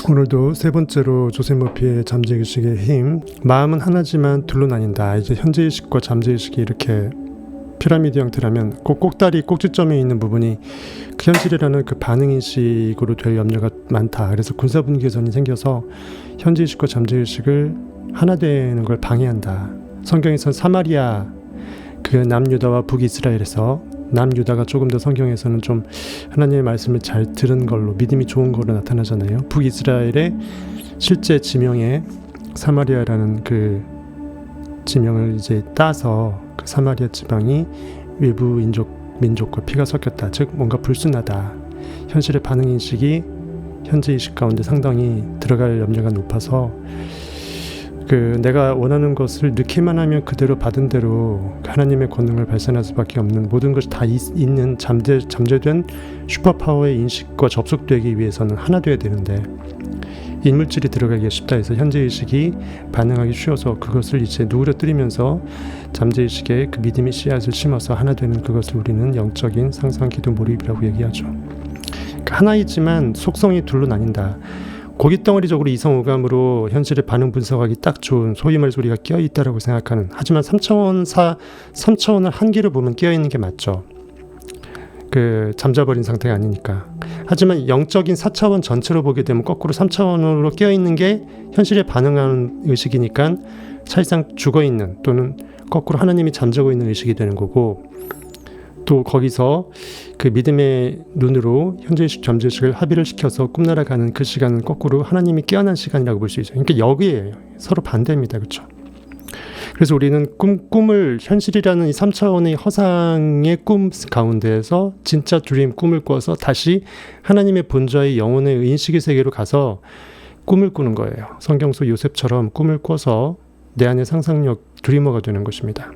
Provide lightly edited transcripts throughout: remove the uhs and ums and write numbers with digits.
오늘도 세 번째로 조셉 머피의 잠재의식의 힘. 마음은 하나지만 둘로 나뉜다. 이제 현재의식과 잠재의식이 이렇게 피라미드 형태라면 꼭다리 꼭지점에 있는 부분이 그 현실이라는 그 반응인식으로 될 염려가 많다. 그래서 군사분계선이 생겨서 현재의식과 잠재의식을 하나 되는 걸 방해한다. 성경에선 사마리아, 그 남유다와 북이스라엘에서 남유다가 조금 더 성경에서는 좀 하나님의 말씀을 잘 들은 걸로, 믿음이 좋은 걸로 나타나잖아요. 북이스라엘의 실제 지명에 사마리아라는 그 지명을 이제 따서 그 사마리아 지방이 외부 민족과 피가 섞였다. 즉 뭔가 불순하다. 현실의 반응인식이 현재의식 가운데 상당히 들어갈 염려가 높아서 그 내가 원하는 것을 넣기만 하면 그대로 받은 대로 하나님의 권능을 발산할 수밖에 없는, 모든 것이 다 있는 잠재된 슈퍼파워의 인식과 접속되기 위해서는 하나 되어야 되는데 인물질이 들어가기가 쉽다 해서 현재의식이 반응하기 쉬워서 그것을 이제 누그러뜨리면서 잠재의식에 그 믿음의 씨앗을 심어서 하나 되는 그것을 우리는 영적인 상상, 기도, 몰입이라고 얘기하죠. 하나이지만 속성이 둘로 나뉜다. 고깃덩어리적으로 이성오감으로 현실의 반응 분석하기 딱 좋은, 소위 말해서 우리가 끼어있다라고 생각하는, 하지만 3차원을 한 개로 보면 끼어있는 게 맞죠. 그 잠자버린 상태가 아니니까. 하지만 영적인 4차원 전체로 보게 되면 거꾸로 3차원으로 끼어있는 게 현실에 반응하는 의식이니까 사실상 죽어있는, 또는 거꾸로 하나님이 잠자고 있는 의식이 되는 거고, 또 거기서 그 믿음의 눈으로 현재의식, 잠재의식을 합의를 시켜서 꿈나라가는 그 시간은 거꾸로 하나님이 깨어난 시간이라고 볼 수 있어요. 그러니까 여기에요. 서로 반대입니다. 그렇죠? 그래서 우리는 꿈을 현실이라는 이 3차원의 허상의 꿈 가운데에서 진짜 드림, 꿈을 꿔서 다시 하나님의 본좌의 영혼의 인식의 세계로 가서 꿈을 꾸는 거예요. 성경 속 요셉처럼 꿈을 꿔서 내 안의 상상력 드리머가 되는 것입니다.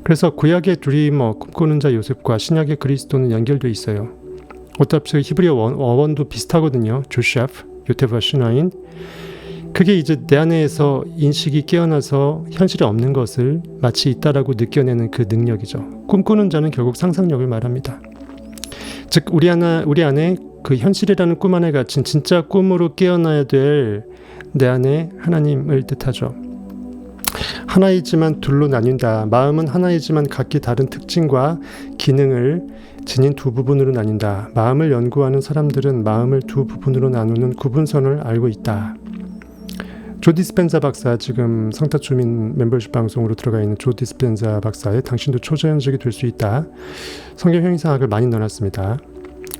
그래서 구약의 드리머, 꿈꾸는 자 요셉과 신약의 그리스도는 연결되어 있어요. 어차피 히브리어 어원도 비슷하거든요. 조셉, 요테바 슈나인. 그게 이제 내 안에서 인식이 깨어나서 현실에 없는 것을 마치 있다라고 느껴내는 그 능력이죠. 꿈꾸는 자는 결국 상상력을 말합니다. 즉 우리 안에 그 현실이라는 꿈 안에 갇힌 진짜 꿈으로 깨어나야 될 내 안에 하나님을 뜻하죠. 하나이지만 둘로 나뉜다. 마음은 하나이지만 각기 다른 특징과 기능을 지닌 두 부분으로 나뉜다. 마음을 연구하는 사람들은 마음을 두 부분으로 나누는 구분선을 알고 있다. 조 디스펜자 박사, 지금 성타주민 멤버십 방송으로 들어가 있는 조 디스펜자 박사의 당신도 초자연적이 될 수 있다. 성경 형이상학을 많이 넣어놨습니다.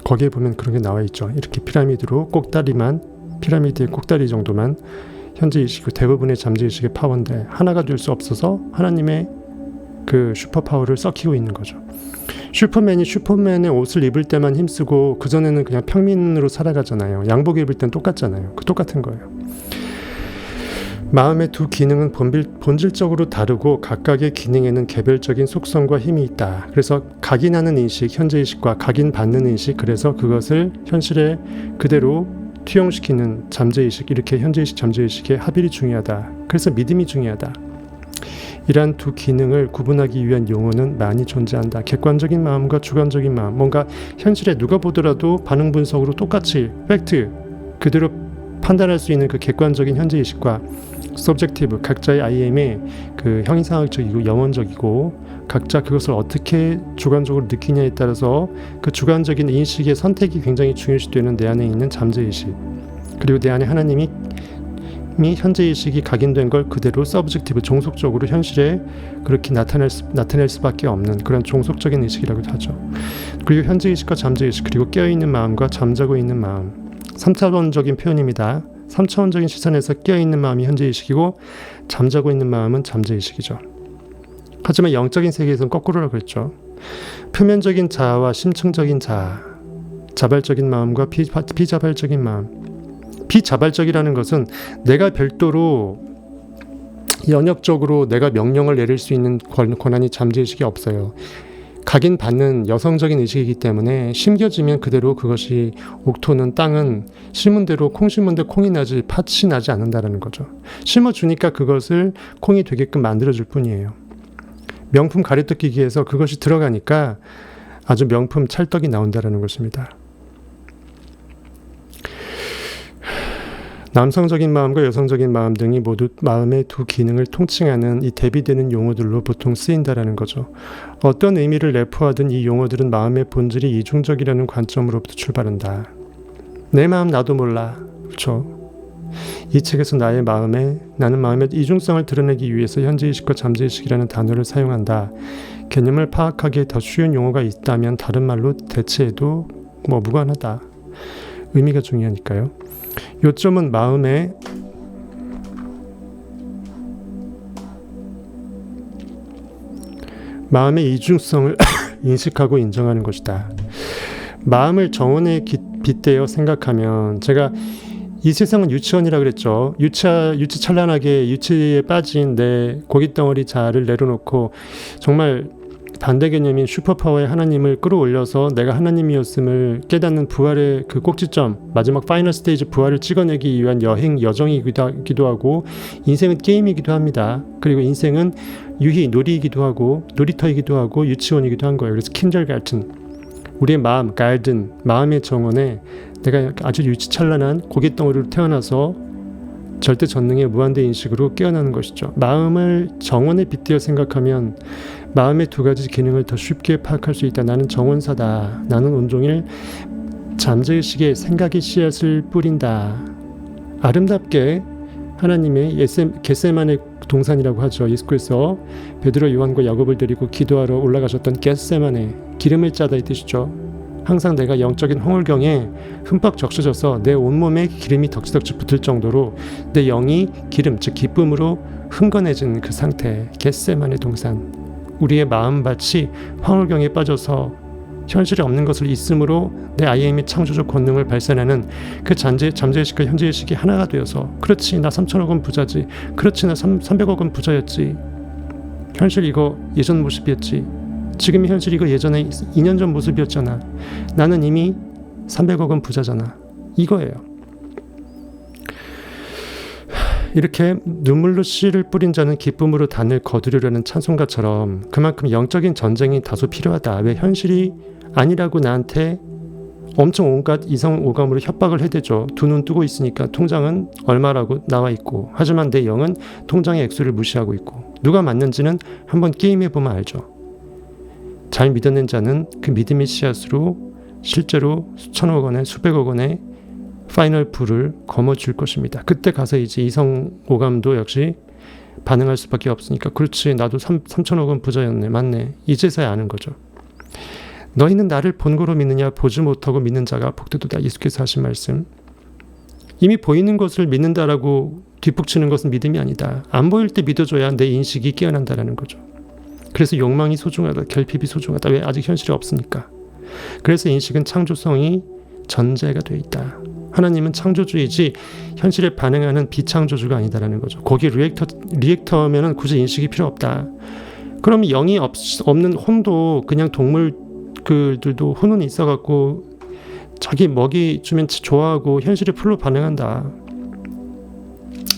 거기에 보면 그런 게 나와 있죠. 이렇게 피라미드로 피라미드의 꼭다리 정도만 현재의식, 대부분의 잠재의식의 파워인데 하나가 될 수 없어서 하나님의 그 슈퍼파워를 썩히고 있는 거죠. 슈퍼맨이 슈퍼맨의 옷을 입을 때만 힘쓰고 그전에는 그냥 평민으로 살아가잖아요. 양복 입을 땐 똑같잖아요. 똑같은 거예요. 마음의 두 기능은 본질적으로 다르고 각각의 기능에는 개별적인 속성과 힘이 있다. 그래서 각인하는 인식, 현재의식과 각인받는 인식, 그래서 그것을 현실에 그대로 투영시키는 잠재의식, 이렇게 현재의식, 잠재의식의 합일이 중요하다. 그래서 믿음이 중요하다. 이러한 두 기능을 구분하기 위한 용어는 많이 존재한다. 객관적인 마음과 주관적인 마음, 뭔가 현실에 누가 보더라도 반응 분석으로 똑같이 팩트 그대로 판단할 수 있는 그 객관적인 현재의식과 서브젝티브, 각자의 IM의 그 형이상학적이고 영원적이고 각자 그것을 어떻게 주관적으로 느끼냐에 따라서 그 주관적인 인식의 선택이 굉장히 중요시되는 내 안에 있는 잠재의식, 그리고 내 안에 하나님이 현재의식이 각인된 걸 그대로 서브젝티브, 종속적으로 현실에 그렇게 나타낼 수밖에 없는 그런 종속적인 의식이라고 하죠. 그리고 현재의식과 잠재의식, 그리고 깨어있는 마음과 잠자고 있는 마음, 3차원적인 표현입니다. 3차원적인 시선에서 깨어있는 마음이 현재의식이고 잠자고 있는 마음은 잠재의식이죠. 하지만 영적인 세계에서는 거꾸로라고 그랬죠. 표면적인 자아와 심층적인 자아, 자발적인 마음과 비자발적인 마음. 비자발적이라는 것은 내가 별도로 연역적으로 내가 명령을 내릴 수 있는 권한이 잠재의식이 없어요. 각인받는 여성적인 의식이기 때문에 심겨지면 그대로 그것이 옥토는 땅은 심은 대로 콩 심은 데 콩이 나지 팥이 나지 않는다는 거죠. 심어주니까 그것을 콩이 되게끔 만들어줄 뿐이에요. 명품 가래떡 기기에서 그것이 들어가니까 아주 명품 찰떡이 나온다는 것입니다. 남성적인 마음과 여성적인 마음 등이 모두 마음의 두 기능을 통칭하는 이 대비되는 용어들로 보통 쓰인다라는 거죠. 어떤 의미를 내포하든 이 용어들은 마음의 본질이 이중적이라는 관점으로부터 출발한다. 내 마음 나도 몰라. 그렇죠. 이 책에서 나는 마음의 이중성을 드러내기 위해서 현재의식과 잠재의식이라는 단어를 사용한다. 개념을 파악하기에 더 쉬운 용어가 있다면 다른 말로 대체해도 무관하다. 의미가 중요하니까요. 요점은 마음의 이중성을 인식하고 인정하는 것이다. 마음을 정원에 빗대어 생각하면, 제가 이 세상은 유치원이라 그랬죠. 유치찬란하게 유치에 빠진 내 고깃덩어리 자아를 내려놓고 정말 반대 개념인 슈퍼파워의 하나님을 끌어올려서 내가 하나님이었음을 깨닫는 부활의 그 꼭지점, 마지막 파이널 스테이지 부활을 찍어내기 위한 여정이기도 하고, 인생은 게임이기도 합니다. 그리고 인생은 유희, 놀이이기도 하고, 놀이터이기도 하고, 유치원이기도 한 거예요. 그래서 킨들가르튼, 우리의 마음, 갈든, 마음의 정원에 내가 아주 유치찬란한 고깃덩어리로 태어나서 절대 전능의 무한대 인식으로 깨어나는 것이죠. 마음을 정원에 빗대어 생각하면 마음의 두 가지 기능을 더 쉽게 파악할 수 있다. 나는 정원사다. 나는 온종일 잠재의식의 생각의 씨앗을 뿌린다. 아름답게 하나님의 겟세마네 동산이라고 하죠. 예수께서 베드로, 요한과 야곱을 데리고 기도하러 올라가셨던 겟세마네, 기름을 짜다 이 뜻이죠. 항상 내가 영적인 홍울경에 흠뻑 적셔져서 내 온몸에 기름이 덕지덕지 붙을 정도로 내 영이 기름, 즉 기쁨으로 흥건해진 그 상태, 겟세마네 동산. 우리의 마음밭이 황홀경에 빠져서 현실에 없는 것을 있음으로 내 IM의 창조적 권능을 발산하는 그 잠재의식과 현재의식이 하나가 되어서, 그렇지 나 3천억 원 부자지, 그렇지 나 300억 원 부자였지, 현실 이거 예전 모습이었지, 지금의 현실 이거 예전에 2년 전 모습이었잖아, 나는 이미 300억 원 부자잖아, 이거예요. 이렇게 눈물로 씨를 뿌린 자는 기쁨으로 단을 거두려는 찬송가처럼 그만큼 영적인 전쟁이 다소 필요하다. 왜? 현실이 아니라고 나한테 엄청 온갖 이성 오감으로 협박을 해대죠. 두 눈 뜨고 있으니까 통장은 얼마라고 나와 있고, 하지만 내 영은 통장의 액수를 무시하고 있고, 누가 맞는지는 한번 게임해보면 알죠. 잘 믿어낸 자는 그 믿음의 씨앗으로 실제로 수천억 원에 수백억 원에 파이널 풀을 거머쥘 것입니다. 그때 가서 이제 이성 오감도 역시 반응할 수밖에 없으니까, 그렇지 나도 3천억 원 부자였네, 맞네, 이제서야 아는 거죠. 너희는 나를 본고로 믿느냐, 보지 못하고 믿는 자가 복되도다. 예수께서 하신 말씀. 이미 보이는 것을 믿는다라고 뒷북치는 것은 믿음이 아니다. 안 보일 때 믿어줘야 내 인식이 깨어난다라는 거죠. 그래서 욕망이 소중하다, 결핍이 소중하다. 왜? 아직 현실이 없으니까. 그래서 인식은 창조성이 전제가 되어 있다. 하나님은 창조주이지 현실에 반응하는 비창조주가 아니다라는 거죠. 거기 리액터면은 굳이 인식이 필요 없다. 그럼 영이 없는 혼도, 그냥 동물들도 혼은 있어갖고 자기 먹이 주면 좋아하고 현실에 풀로 반응한다.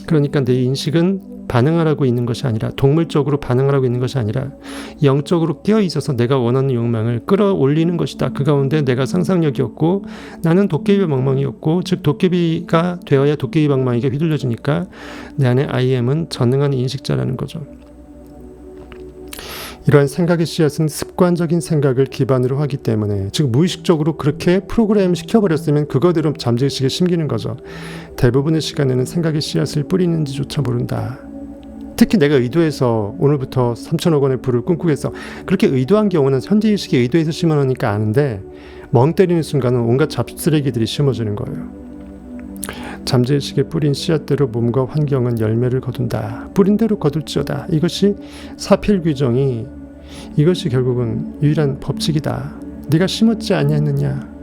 그러니까 내 인식은 반응하라고 있는 것이 아니라, 동물적으로 반응하라고 있는 것이 아니라 영적으로 깨어 있어서 내가 원하는 욕망을 끌어올리는 것이다. 그 가운데 내가 상상력이었고 나는 도깨비 방망이였고, 즉 도깨비가 되어야 도깨비 방망이가 휘둘려지니까 내 안에 IM은 전능한 인식자라는 거죠. 이러한 생각의 씨앗은 습관적인 생각을 기반으로 하기 때문에, 즉 무의식적으로 그렇게 프로그램 시켜버렸으면 그거대로 잠재의식에 심기는 거죠. 대부분의 시간에는 생각의 씨앗을 뿌리는지조차 모른다. 특히 내가 의도해서 오늘부터 3천억 원의 부를 꿈꾸겠어, 그렇게 의도한 경우는 현재의식이 의도해서 심어놓으니까 아는데, 멍 때리는 순간은 온갖 잡쓰레기들이 심어지는 거예요. 잠재의식에 뿌린 씨앗대로 몸과 환경은 열매를 거둔다. 뿌린 대로 거둘지어다. 이것이 사필귀정이, 이것이 결국은 유일한 법칙이다. 네가 심었지 아니했느냐,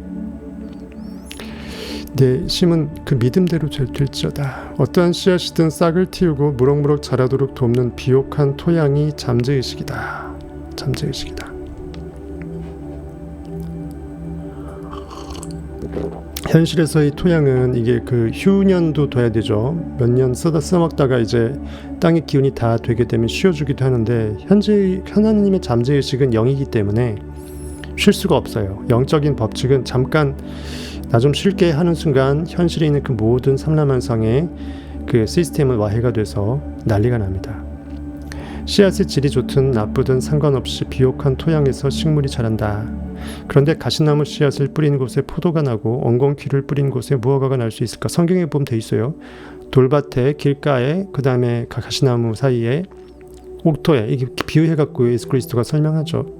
내 심은 그 믿음대로 될지어다. 어떠한 씨앗이든 싹을 틔우고 무럭무럭 자라도록 돕는 비옥한 토양이 잠재의식이다. 잠재의식이다. 현실에서의 토양은 이게 그 휴년도 둬야 되죠. 몇 년 써먹다가 이제 땅의 기운이 다 되게 되면 쉬어주기도 하는데, 현재 하나님의 잠재의식은 영이기 때문에 쉴 수가 없어요. 영적인 법칙은 잠깐 나 좀 쉴게 하는 순간 현실에 있는 그 모든 삼라만상의 그 시스템은 와해가 돼서 난리가 납니다. 씨앗의 질이 좋든 나쁘든 상관없이 비옥한 토양에서 식물이 자란다. 그런데 가시나무 씨앗을 뿌린 곳에 포도가 나고 엉겅퀴를 뿌린 곳에 무화과가 날 수 있을까? 성경에 보면 돼 있어요. 돌밭에, 길가에, 그 다음에 가시나무 사이에, 옥토에, 이게 비유해갖고 예수 그리스도가 설명하죠.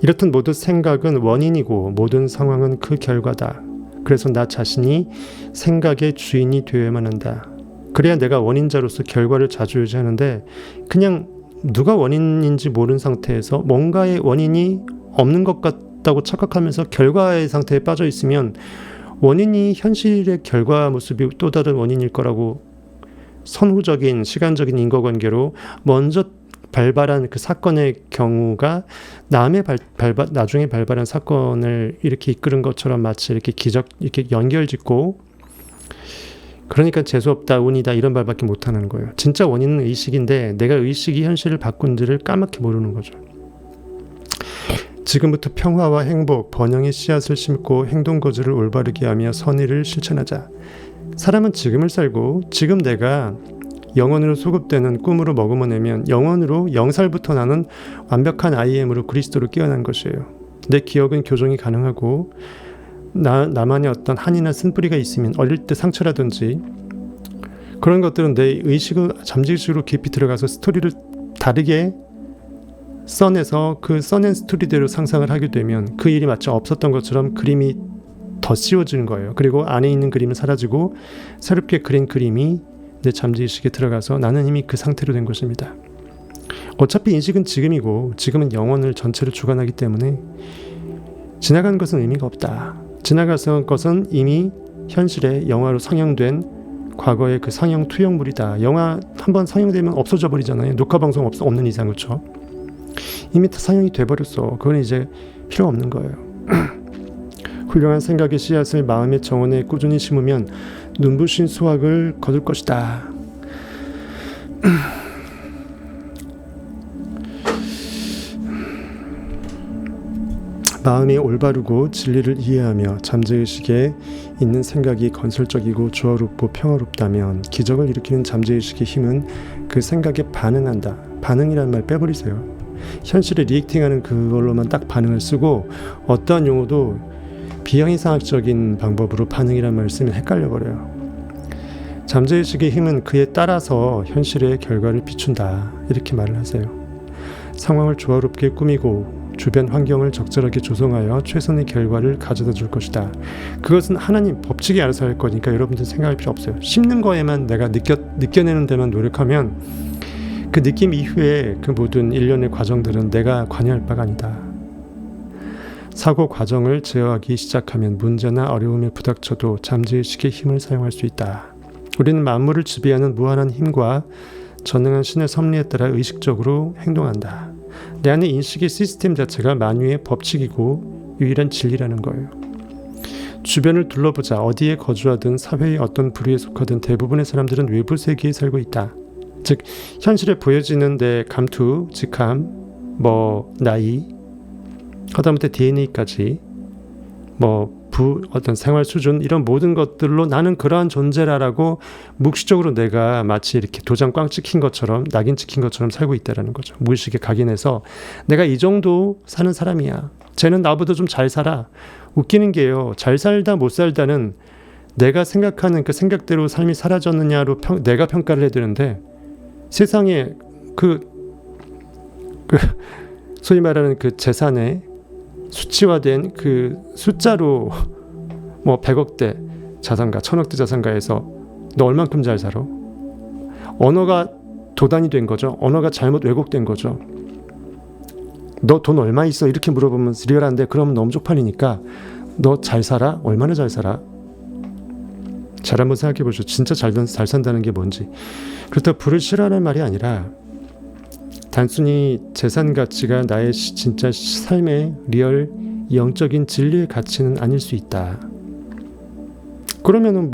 이렇듯 모든 생각은 원인이고 모든 상황은 그 결과다. 그래서 나 자신이 생각의 주인이 되어야만 한다. 그래야 내가 원인자로서 결과를 좌지우지하는데, 그냥 누가 원인인지 모르는 상태에서 뭔가의 원인이 없는 것 같다고 착각하면서 결과의 상태에 빠져 있으면 원인이 현실의 결과 모습이 또 다른 원인일 거라고 선후적인 시간적인 인과관계로 먼저 발발한 그 사건의 경우가 나중에 발발한 사건을 이렇게 이끄는 것처럼 마치 이렇게 이렇게 연결짓고, 그러니까 재수없다, 운이다 이런 말밖에 못하는 거예요. 진짜 원인은 의식인데 내가 의식이 현실을 바꾼지를 까맣게 모르는 거죠. 지금부터 평화와 행복, 번영의 씨앗을 심고 행동거지를 올바르게 하며 선의를 실천하자. 사람은 지금을 살고 지금 내가 영원으로 수급되는 꿈으로 머금어내면 영원으로 0살부터 나는 완벽한 IM으로 그리스도로 깨어난 것이에요. 내 기억은 교정이 가능하고 나만의 어떤 한이나 쓴뿌리가 있으면 어릴 때 상처라든지 그런 것들은 내 의식을 잠재의식으로 깊이 들어가서 스토리를 다르게 써내서 그 써낸 스토리대로 상상을 하게 되면 그 일이 마치 없었던 것처럼 그림이 더 씌워지는 거예요. 그리고 안에 있는 그림은 사라지고 새롭게 그린 그림이 내 잠재의식에 들어가서 나는 이미 그 상태로 된 것입니다. 어차피 인식은 지금이고 지금은 영혼을 전체를 주관하기 때문에 지나간 것은 의미가 없다. 지나간 것은 이미 현실의 영화로 상영된 과거의 그 상영 투영물이다. 영화 한번 상영되면 없어져 버리잖아요. 녹화방송 없는 이상. 그렇죠? 이미 다 상영이 돼버렸어. 그건 이제 필요 없는 거예요. 훌륭한 생각의 씨앗을 마음의 정원에 꾸준히 심으면 눈부신 수확을 거둘 것이다. 마음이 올바르고 진리를 이해하며 잠재의식에 있는 생각이 건설적이고 조화롭고 평화롭다면 기적을 일으키는 잠재의식의 힘은 그 생각에 반응한다. 반응이라는 말 빼버리세요. 현실에 리액팅하는 그걸로만 딱 반응을 쓰고 어떠한 용어도 비형이상학적인 방법으로 반응이란 말을 쓰면 헷갈려버려요. 잠재의식의 힘은 그에 따라서 현실의 결과를 비춘다. 이렇게 말을 하세요. 상황을 조화롭게 꾸미고 주변 환경을 적절하게 조성하여 최선의 결과를 가져다 줄 것이다. 그것은 하나님 법칙이 알아서 할 거니까 여러분들 생각할 필요 없어요. 심는 거에만 내가 느껴내는 데만 노력하면 그 느낌 이후에 그 모든 일련의 과정들은 내가 관여할 바가 아니다. 사고 과정을 제어하기 시작하면 문제나 어려움에 부닥쳐도 잠재의식의 힘을 사용할 수 있다. 우리는 만물을 지배하는 무한한 힘과 전능한 신의 섭리에 따라 의식적으로 행동한다. 내 안의 인식의 시스템 자체가 만유의 법칙이고 유일한 진리라는 거예요. 주변을 둘러보자. 어디에 거주하든 사회의 어떤 부류에 속하든 대부분의 사람들은 외부 세계에 살고 있다. 즉 현실에 보여지는 내 감투, 직함, 나이, 하다못해 DNA까지 어떤 생활 수준 이런 모든 것들로 나는 그러한 존재라라고 묵시적으로 내가 마치 이렇게 도장 꽝 찍힌 것처럼 낙인 찍힌 것처럼 살고 있다라는 거죠. 무의식에 각인해서 내가 이 정도 사는 사람이야. 쟤는 나보다 좀 잘 살아. 웃기는 게요. 잘 살다 못 살다는 내가 생각하는 그 생각대로 삶이 사라졌느냐로 내가 평가를 해야 되는데 세상에 소위 말하는 그 재산의 수치화된 그 숫자로 100억대 자산가, 1000억대 자산가에서 너 얼만큼 잘 살아? 언어가 도단이 된 거죠. 언어가 잘못 왜곡된 거죠. 너 돈 얼마 있어? 이렇게 물어보면 리얼한데 그러면 너무 쪽팔리니까 너 잘 살아? 얼마나 잘 살아? 잘 한번 생각해 보죠. 진짜 잘 산다는 게 뭔지. 그렇다고 부를 싫어하는 말이 아니라 단순히 재산 가치가 나의 진짜 삶의 리얼 영적인 진리의 가치는 아닐 수 있다. 그러면은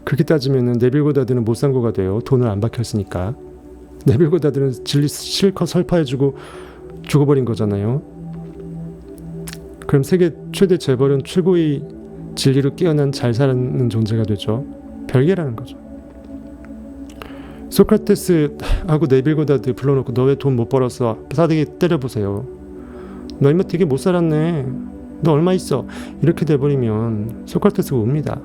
그렇게 따지면은 네빌고다드는 못 산 거가 돼요. 돈을 안 박혔으니까. 네빌고다드는 진리 실컷 설파해주고 죽어버린 거잖아요. 그럼 세계 최대 재벌은 최고의 진리로 깨어난 잘 사는 존재가 되죠. 별개라는 거죠. 소크라테스하고 네빌 고다드 불러놓고 너 왜 돈 못 벌었어? 싸대기 때려보세요. 너 이마 되게 못 살았네. 너 얼마 있어? 이렇게 돼버리면 소크라테스가 웁니다.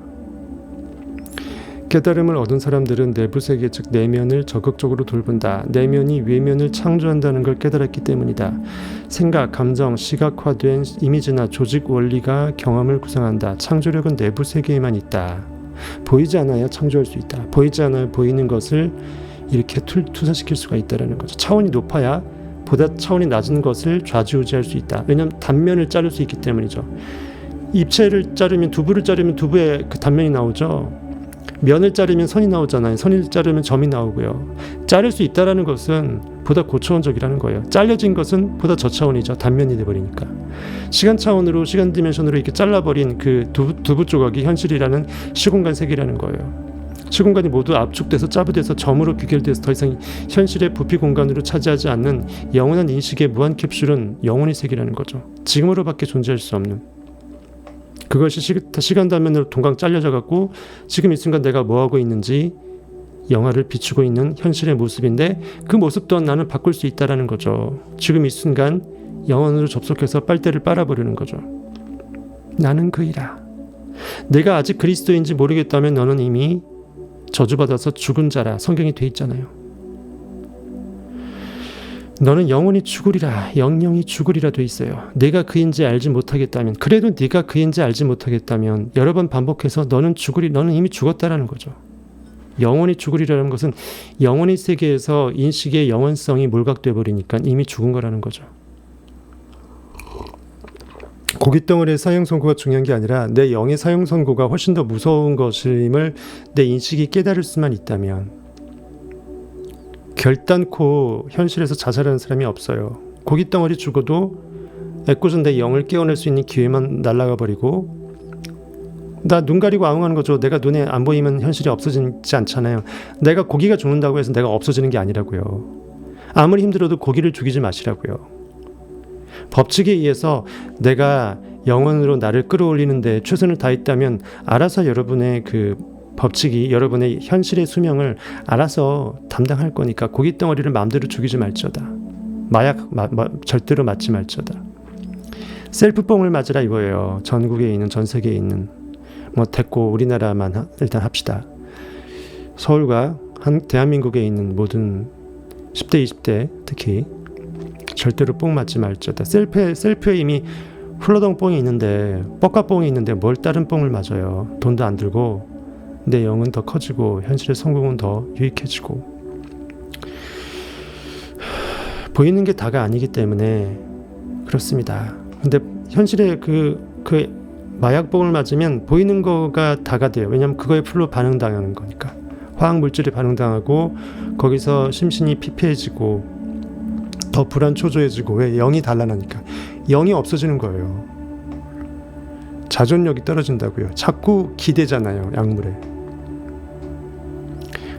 깨달음을 얻은 사람들은 내부 세계 즉 내면을 적극적으로 돌본다. 내면이 외면을 창조한다는 걸 깨달았기 때문이다. 생각, 감정, 시각화된 이미지나 조직 원리가 경험을 구성한다. 창조력은 내부 세계에만 있다. 보이지 않아야 창조할 수 있다. 보이지 않아야 보이는 것을 이렇게 투사시킬 수가 있다는 거죠. 차원이 높아야 보다 차원이 낮은 것을 좌지우지할 수 있다. 왜냐하면 단면을 자를 수 있기 때문이죠. 입체를 자르면 두부를 자르면 두부에 그 단면이 나오죠. 면을 자르면 선이 나오잖아요. 선을 자르면 점이 나오고요. 자를 수 있다는 것은 보다 고차원적이라는 거예요. 잘려진 것은 보다 저차원이죠. 단면이 돼버리니까. 시간 차원으로 시간 디멘션으로 이렇게 잘라버린 그 두부 조각이 현실이라는 시공간 세계라는 거예요. 시공간이 모두 압축돼서 짜부돼서 점으로 귀결돼서 더 이상 현실의 부피 공간으로 차지하지 않는 영원한 인식의 무한 캡슐은 영혼의 세계라는 거죠. 지금으로밖에 존재할 수 없는. 그것이 시간 단면으로 동강 잘려져 갖고 지금 이 순간 내가 뭐하고 있는지 영화를 비추고 있는 현실의 모습인데 그 모습 또한 나는 바꿀 수 있다는 거죠. 지금 이 순간 영혼으로 접속해서 빨대를 빨아버리는 거죠. 나는 그이라. 내가 아직 그리스도인지 모르겠다면 너는 이미 저주받아서 죽은 자라 성경이 돼 있잖아요. 너는 영원히 죽으리라 영영이 죽으리라 돼 있어요. 내가 그인지 알지 못하겠다면 그래도 네가 그인지 알지 못하겠다면 여러 번 반복해서 너는 죽으리 너는 이미 죽었다라는 거죠. 영원히 죽으리라는 것은 영원의 세계에서 인식의 영원성이 몰각돼 버리니까 이미 죽은 거라는 거죠. 고깃덩어리의 사형선고가 중요한 게 아니라 내 영의 사형선고가 훨씬 더 무서운 것임을 내 인식이 깨달을 수만 있다면 결단코 현실에서 자살하는 사람이 없어요. 고깃덩어리 죽어도 애꿎은 내 영을 깨어낼 수 있는 기회만 날아가 버리고 나 눈 가리고 아웅하는 거죠. 내가 눈에 안 보이면 현실이 없어지지 않잖아요. 내가 고기가 죽는다고 해서 내가 없어지는 게 아니라고요. 아무리 힘들어도 고기를 죽이지 마시라고요. 법칙에 의해서 내가 영혼으로 나를 끌어올리는데 최선을 다했다면 알아서 여러분의 그 법칙이 여러분의 현실의 수명을 알아서 담당할 거니까 고깃덩어리를 마음대로 죽이지 말지어다. 마약 절대로 맞지 말지어다. 셀프뽕을 맞으라 이거예요. 전국에 있는 전 세계에 있는 뭐 됐고 우리나라만 일단 합시다. 서울과 대한민국에 있는 모든 10대 20대 특히 절대로 뽕 맞지 말지어다. 셀프에 이미 훌러덩 뽕이 있는데 뻑가뽕이 있는데 뭘 다른 뽕을 맞아요. 돈도 안 들고 내 영은 더 커지고 현실의 성공은 더 유익해지고 보이는 게 다가 아니기 때문에 그렇습니다. 근데 현실의 그 마약봉을 맞으면 보이는 거가 다가 돼요. 왜냐하면 그거에 풀로 반응당하는 거니까. 화학물질에 반응당하고 거기서 심신이 피폐해지고 더 불안초조해지고 왜 영이 단란하니까 영이 없어지는 거예요. 자존력이 떨어진다고요. 자꾸 기대잖아요. 약물에.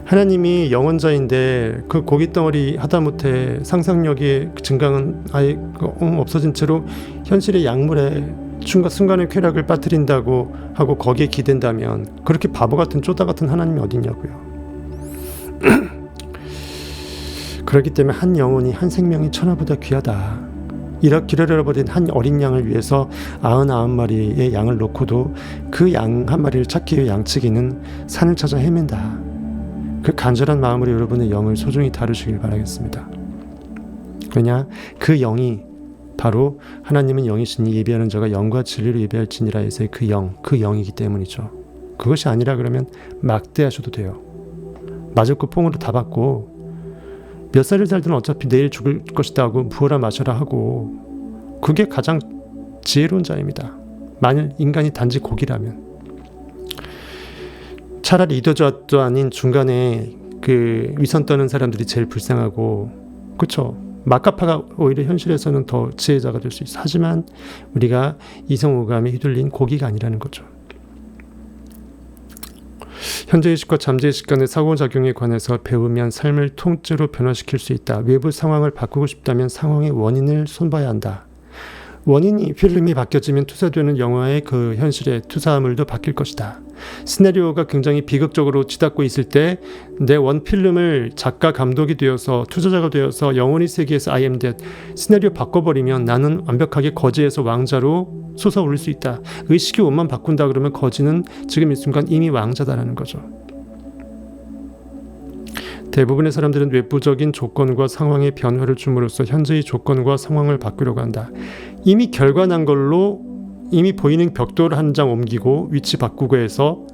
하나님이 영원자인데 그 고깃덩어리 하다못해 상상력의 증강은 아예 없어진 채로 현실의 약물에 순간의 쾌락을 빠뜨린다고 하고 거기에 기댄다면 그렇게 바보 같은 쪼다 같은 하나님이 어딨냐고요. 그렇기 때문에 한 영혼이 한 생명이 천하보다 귀하다. 길어버린 한 어린 양을 위해서 99마리의 양을 놓고도 그 양 한 마리를 찾기 위해 양치기는 산을 찾아 헤맨다. 그 간절한 마음으로 여러분의 영을 소중히 다루시길 바라겠습니다. 왜냐? 그 영이 바로 하나님은 영이시니 예비하는 자가 영과 진리로 예비할지니라 해서의 그 영이기 때문이죠. 그것이 아니라 그러면 막대하셔도 돼요. 맞을 거 뽕으로 다 받고 몇 살을 살든 어차피 내일 죽을 것이다 하고 부어라 마셔라 하고 그게 가장 지혜로운 자입니다. 만일 인간이 단지 고기라면 차라리 이도저도 아닌 중간에 그 위선 떠는 사람들이 제일 불쌍하고 그쵸? 마카파가 오히려 현실에서는 더 지혜자가 될 수 있어. 하지만 우리가 이성오감에 휘둘린 고기가 아니라는 거죠. 현재의식과 잠재의식 간의 상호작용에 관해서 배우면 삶을 통째로 변화시킬 수 있다. 외부 상황을 바꾸고 싶다면 상황의 원인을 손봐야 한다. 원인이 필름이 바뀌어지면 투사되는 영화의 그 현실의 투사물도 바뀔 것이다. 시나리오가 굉장히 비극적으로 치닫고 있을 때 내 원 필름을 작가 감독이 되어서 투자자가 되어서 영원히 세계에서 I am dead 시나리오 바꿔버리면 나는 완벽하게 거지에서 왕자로 솟아오를 수 있다. 의식의 옷만 바꾼다 그러면 거지는 지금 이 순간 이미 왕자다라는 거죠. 대부분의 사람들은 외부적인 조건과 상황의 변화를 줌으로써 현재의 조건과 상황을 바꾸려고 한다. 이미 결과 난 걸로 이미 보이는 벽돌 한 장 옮기고 위치 바꾸고 해서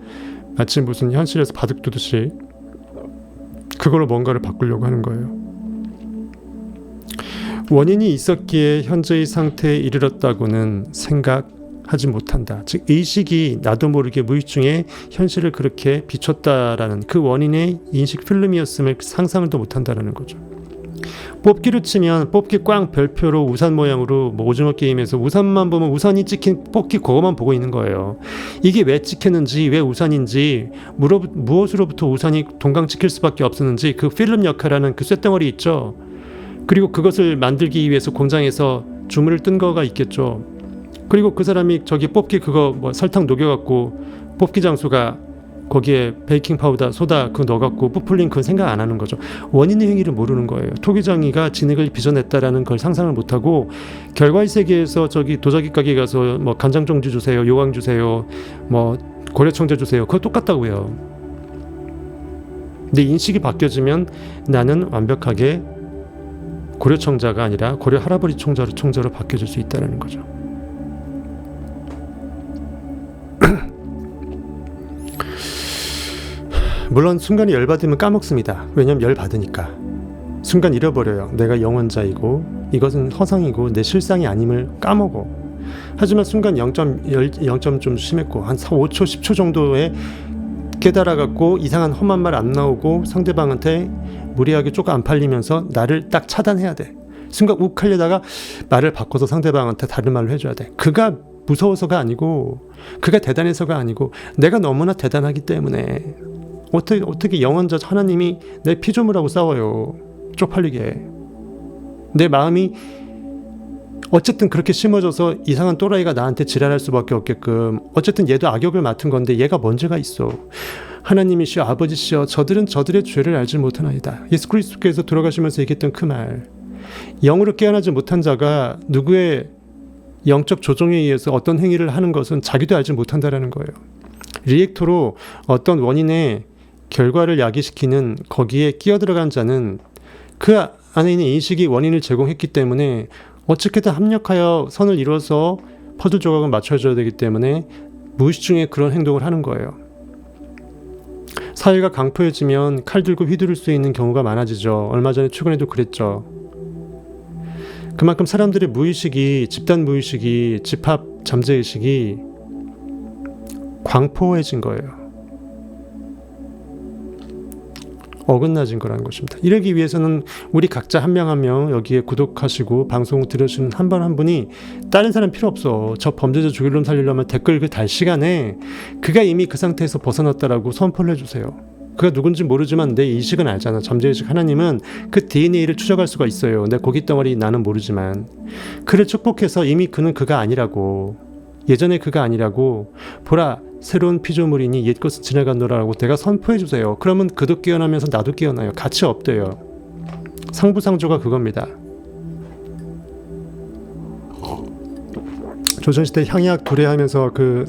마치 무슨 현실에서 바둑 두듯이 그걸로 뭔가를 바꾸려고 하는 거예요. 원인이 있었기에 현재의 상태에 이르렀다고는 생각하지 못한다. 즉 의식이 나도 모르게 무의식 중에 현실을 그렇게 비췄다라는 그 원인의 인식 필름이었음을 상상도 못한다라는 거죠. 뽑기로 치면 뽑기 꽝 별표로 우산 모양으로 뭐 오징어 게임에서 우산만 보면 우산이 찍힌 뽑기 그거만 보고 있는 거예요. 이게 왜 찍혔는지 왜 우산인지 무엇으로부터 우산이 동강 찍힐 수밖에 없었는지 그 필름 역할하는 그 쇳덩어리 있죠. 그리고 그것을 만들기 위해서 공장에서 주문을 뜬 거가 있겠죠. 그리고 그 사람이 저기 뽑기 그거 뭐 설탕 녹여갖고 뽑기 장수가 거기에 베이킹 파우더, 소다 그거 넣어갖고 부풀린 그건 생각 안 하는 거죠. 원인의 행위를 모르는 거예요. 토기장이가 진액을 빚어냈다라는 걸 상상을 못하고 결과의 세계에서 저기 도자기 가게 가서 뭐 간장종주 주세요, 요강 주세요, 뭐 고려청자 주세요. 그거 똑같다고 해요. 내 인식이 바뀌어지면 나는 완벽하게 고려청자가 아니라 고려 할아버지 청자로 바뀌어질 수 있다는 거죠. 물론 순간이 열받으면 까먹습니다. 왜냐면 열받으니까. 순간 잃어버려요. 내가 영원자이고 이것은 허상이고 내 실상이 아님을 까먹어. 하지만 순간 0점 좀 심했고 한 5초 10초 정도에 깨달아갖고 이상한 험한 말 안 나오고 상대방한테 무리하게 조금 안 팔리면서 나를 딱 차단해야 돼. 순간 욱 하려다가 말을 바꿔서 상대방한테 다른 말로 해줘야 돼. 그가 무서워서가 아니고 그가 대단해서가 아니고 내가 너무나 대단하기 때문에 어떻게 영원자 하나님이 내 피조물하고 싸워요. 쪽팔리게. 내 마음이 어쨌든 그렇게 심어져서 이상한 또라이가 나한테 지랄할 수밖에 없게끔 어쨌든 얘도 악역을 맡은 건데 얘가 문제가 있어. 하나님이시여 아버지시여 저들은 저들의 죄를 알지 못하나이다. 예수 그리스도께서 돌아가시면서 얘기했던 그 말. 영으로 깨어나지 못한 자가 누구의 영적 조종에 의해서 어떤 행위를 하는 것은 자기도 알지 못한다라는 거예요. 리액터로 어떤 원인의 결과를 야기시키는 거기에 끼어들어간 자는 그 안에 있는 인식이 원인을 제공했기 때문에 어떻게든 합력하여 선을 이루어서 퍼즐 조각을 맞춰줘야 되기 때문에 무의식 중에 그런 행동을 하는 거예요. 사회가 강포해지면 칼 들고 휘두를 수 있는 경우가 많아지죠. 얼마 전에 최근에도 그랬죠. 그만큼 사람들의 무의식이 집단 무의식이 집합 잠재의식이 광포해진 거예요. 어긋나진 거라는 것입니다. 이러기 위해서는 우리 각자 한 명 한 명 여기에 구독하시고 방송 들으시는 한 분 한 분이 다른 사람 필요 없어. 저 범죄자 죽일 놈 살리려면 댓글 그 달 시간에 그가 이미 그 상태에서 벗어났다라고 선포를 해주세요. 그가 누군지 모르지만 내 의식은 알잖아. 잠재의식 하나님은 그 DNA를 추적할 수가 있어요. 내 고깃 덩어리 나는 모르지만 그를 축복해서 이미 그는 그가 아니라고 예전에 그가 아니라고 보라 새로운 피조물이니 옛 것은 지나간노라라고 내가 선포해 주세요. 그러면 그도 깨어나면서 나도 깨어나요. 같이 업돼요. 상부상조가 그겁니다. 조선시대 향약 도래하면서 그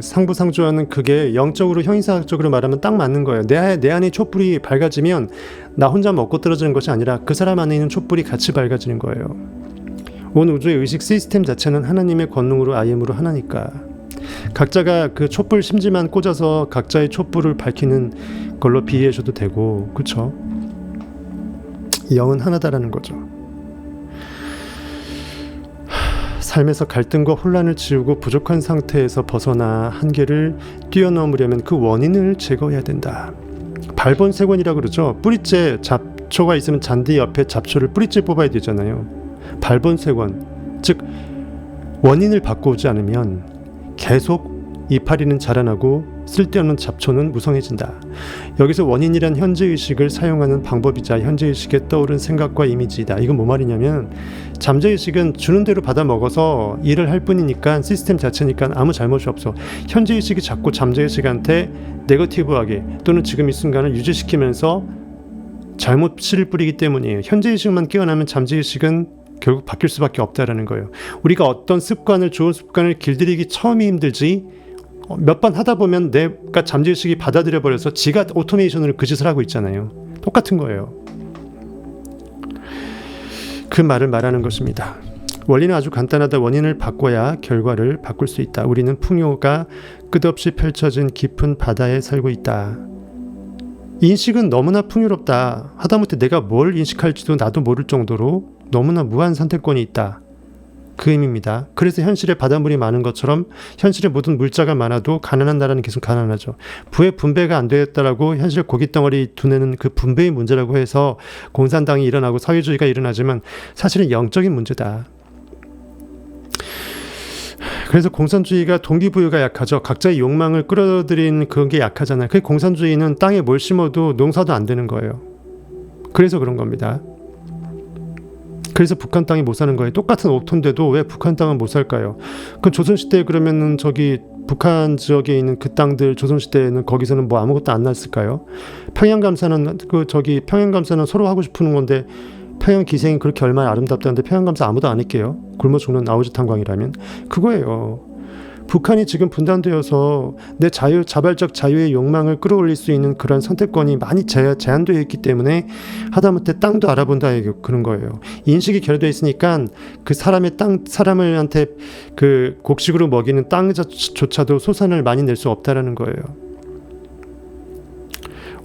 상부상조하는 그게 영적으로 형이상학적으로 말하면 딱 맞는 거예요. 내 안에 촛불이 밝아지면 나 혼자 먹고 떨어지는 것이 아니라 그 사람 안에 있는 촛불이 같이 밝아지는 거예요. 온 우주의 의식 시스템 자체는 하나님의 권능으로 아이엠으로 하나니까 각자가 그 촛불 심지만 꽂아서 각자의 촛불을 밝히는 걸로 비유해 줘도 되고 그렇죠? 영은 하나다라는 거죠. 삶에서 갈등과 혼란을 지우고 부족한 상태에서 벗어나 한계를 뛰어넘으려면 그 원인을 제거해야 된다. 발본색원이라고 그러죠. 뿌리째 잡초가 있으면 잔디 옆에 잡초를 뿌리째 뽑아야 되잖아요. 발본색원, 즉 원인을 바꾸지 않으면 계속 이파리는 자라나고 쓸데없는 잡초는 무성해진다. 여기서 원인이란 현재의식을 사용하는 방법이자 현재의식에 떠오른 생각과 이미지이다. 이건 뭐 말이냐면 잠재의식은 주는 대로 받아 먹어서 일을 할 뿐이니까 시스템 자체니까 아무 잘못이 없어. 현재의식이 자꾸 잠재의식한테 네거티브하게 또는 지금 이 순간을 유지시키면서 잘못 씨를 뿌리기 때문이에요. 현재의식만 깨어나면 잠재의식은 결국 바뀔 수밖에 없다라는 거예요. 우리가 어떤 습관을, 좋은 습관을 길들이기 처음이 힘들지 몇 번 하다 보면 내가 잠재의식이 받아들여 버려서 지가 오토메이션으로 그 짓을 하고 있잖아요. 똑같은 거예요. 그 말을 말하는 것입니다. 원리는 아주 간단하다. 원인을 바꿔야 결과를 바꿀 수 있다. 우리는 풍요가 끝없이 펼쳐진 깊은 바다에 살고 있다. 인식은 너무나 풍요롭다. 하다못해 내가 뭘 인식할지도 나도 모를 정도로 너무나 무한 선택권이 있다. 그 의미입니다. 그래서 현실에 바닷물이 많은 것처럼 현실에 모든 물자가 많아도 가난한 나라는 계속 가난하죠. 부의 분배가 안 되었다라고 현실 고깃덩어리 두뇌는 그 분배의 문제라고 해서 공산당이 일어나고 사회주의가 일어나지만 사실은 영적인 문제다. 그래서 공산주의가 동기부여가 약하죠. 각자의 욕망을 끌어들인 그런 게 약하잖아요. 그 공산주의는 땅에 뭘 심어도 농사도 안 되는 거예요. 그래서 그런 겁니다. 그래서 북한 땅이 못 사는 거예요. 똑같은 5톤인데도 왜 북한 땅은 못 살까요? 그 조선시대에 그러면은 저기 북한 지역에 있는 그 땅들 조선시대에는 거기서는 뭐 아무것도 안 났을까요? 평양감사는 평양감사는 서로 하고 싶은 건데 평양 기생이 그렇게 얼마나 아름답다는데 평양감사 아무도 안 할게요. 굶어 죽는 아우지탄광이라면 그거예요. 북한이 지금 분단되어서 내 자발적 자유의 욕망을 끌어올릴 수 있는 그런 선택권이 많이 제한되어 있기 때문에 하다못해 땅도 알아본다 그런 거예요. 인식이 결여되어 있으니까 그 사람한테 그 곡식으로 먹이는 땅조차도 소산을 많이 낼 수 없다라는 거예요.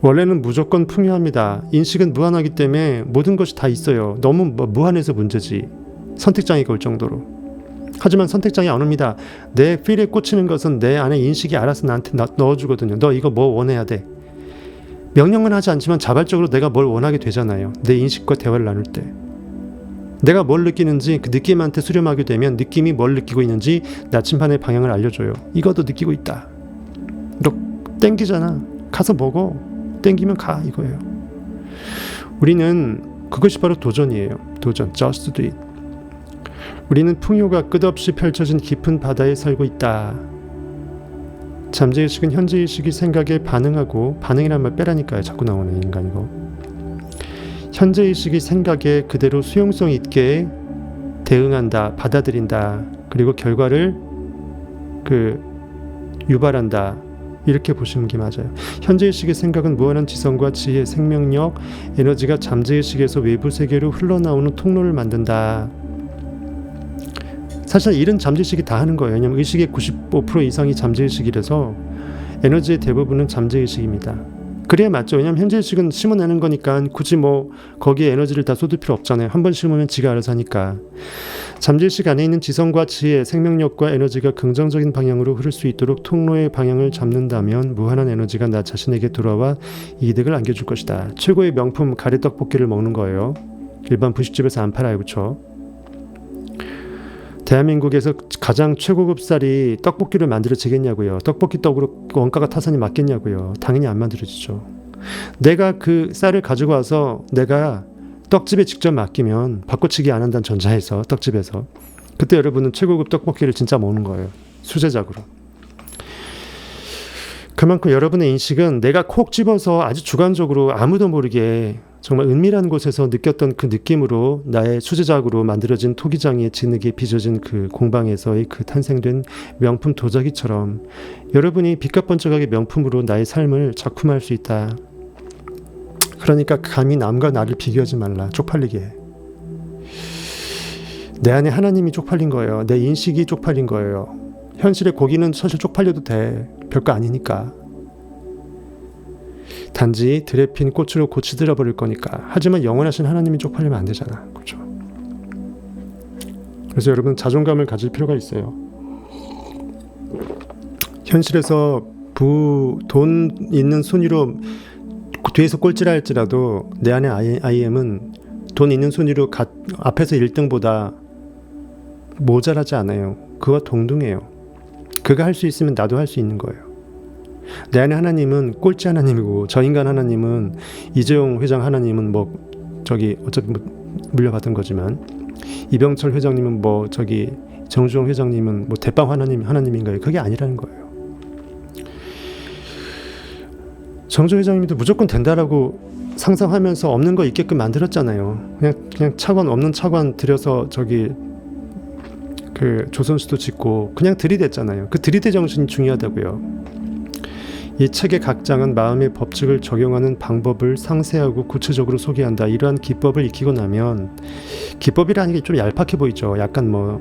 원래는 무조건 풍요합니다. 인식은 무한하기 때문에 모든 것이 다 있어요. 너무 무한해서 문제지. 선택장애가 올 정도로. 하지만 선택장애 안 옵니다. 내 필에 꽂히는 것은 내 안에 인식이 알아서 나한테 넣어주거든요. 너 이거 뭐 원해야 돼. 명령은 하지 않지만 자발적으로 내가 뭘 원하게 되잖아요. 내 인식과 대화를 나눌 때. 내가 뭘 느끼는지 그 느낌한테 수렴하게 되면 느낌이 뭘 느끼고 있는지 나침반의 방향을 알려줘요. 이것도 느끼고 있다. 너 땡기잖아. 가서 먹어. 땡기면 가 이거예요. 우리는 그것이 바로 도전이에요. 도전. Just do it. 우리는 풍요가 끝없이 펼쳐진 깊은 바다에 살고 있다. 잠재의식은 현재의식이 생각에 반응하고 반응이란 말 빼라니까요. 자꾸 나오는 인간이고. 현재의식이 생각에 그대로 수용성 있게 대응한다. 받아들인다. 그리고 결과를 유발한다. 이렇게 보시는 게 맞아요. 현재의식의 생각은 무한한 지성과 지혜, 생명력, 에너지가 잠재의식에서 외부 세계로 흘러나오는 통로를 만든다. 사실 일은 잠재의식이 다 하는 거예요. 왜냐하면 의식의 95% 이상이 잠재의식이라서 에너지의 대부분은 잠재의식입니다. 그래야 맞죠. 왜냐하면 현재의식은 심어내는 거니까 굳이 뭐 거기에 에너지를 다 쏟을 필요 없잖아요. 한 번 심으면 지가 알아서 하니까. 잠재의식 안에 있는 지성과 지혜, 생명력과 에너지가 긍정적인 방향으로 흐를 수 있도록 통로의 방향을 잡는다면 무한한 에너지가 나 자신에게 돌아와 이득을 안겨줄 것이다. 최고의 명품 가래떡볶이를 먹는 거예요. 일반 분식집에서 안 팔아요. 그렇죠? 대한민국에서 가장 최고급 쌀이 떡볶이를 만들어지겠냐고요. 떡볶이 떡으로 원가가 타산이 맞겠냐고요. 당연히 안 만들어지죠. 내가 그 쌀을 가지고 와서 내가 떡집에 직접 맡기면 바꿔치기 안 한다는 전자에서 떡집에서 그때 여러분은 최고급 떡볶이를 진짜 먹는 거예요. 수제작으로. 그만큼 여러분의 인식은 내가 콕 집어서 아주 주관적으로 아무도 모르게 정말 은밀한 곳에서 느꼈던 그 느낌으로 나의 수제작으로 만들어진 토기장의 진흙에 빚어진 그 공방에서의 그 탄생된 명품 도자기처럼 여러분이 빛깔번쩍하게 명품으로 나의 삶을 작품할 수 있다. 그러니까 감히 남과 나를 비교하지 말라. 쪽팔리게 해. 내 안에 하나님이 쪽팔린 거예요. 내 인식이 쪽팔린 거예요. 현실의 고기는 사실 쪽팔려도 돼. 별거 아니니까. 단지 들에 핀 꽃으로 고치들어 버릴 거니까. 하지만 영원하신 하나님이 쪽팔리면 안 되잖아. 그렇죠? 그래서 여러분 자존감을 가질 필요가 있어요. 현실에서 돈 있는 순위로 뒤에서 꼴찌라 할지라도 내 안에 IM은 돈 있는 순위로 앞에서 1등보다 모자라지 않아요. 그와 동등해요. 그가 할 수 있으면 나도 할 수 있는 거예요. 내 안에 하나님은 꼴찌 하나님이고 저 인간 하나님은 이재용 회장 하나님은 뭐 저기 어차피 뭐 물려받은 거지만 이병철 회장님은 뭐 저기 정주영 회장님은 뭐 대빵 하나님인가요? 그게 아니라는 거예요. 정주영 회장님도 무조건 된다라고 상상하면서 없는 거 있게끔 만들었잖아요. 그냥 차관 없는 차관 들여서 저기 그 조선시도 짓고 그냥 들이댔잖아요. 그 들이대 정신이 중요하다고요. 이 책의 각 장은 마음의 법칙을 적용하는 방법을 상세하고 구체적으로 소개한다. 이러한 기법을 익히고 나면 기법이라는 게 좀 얄팍해 보이죠. 약간 뭐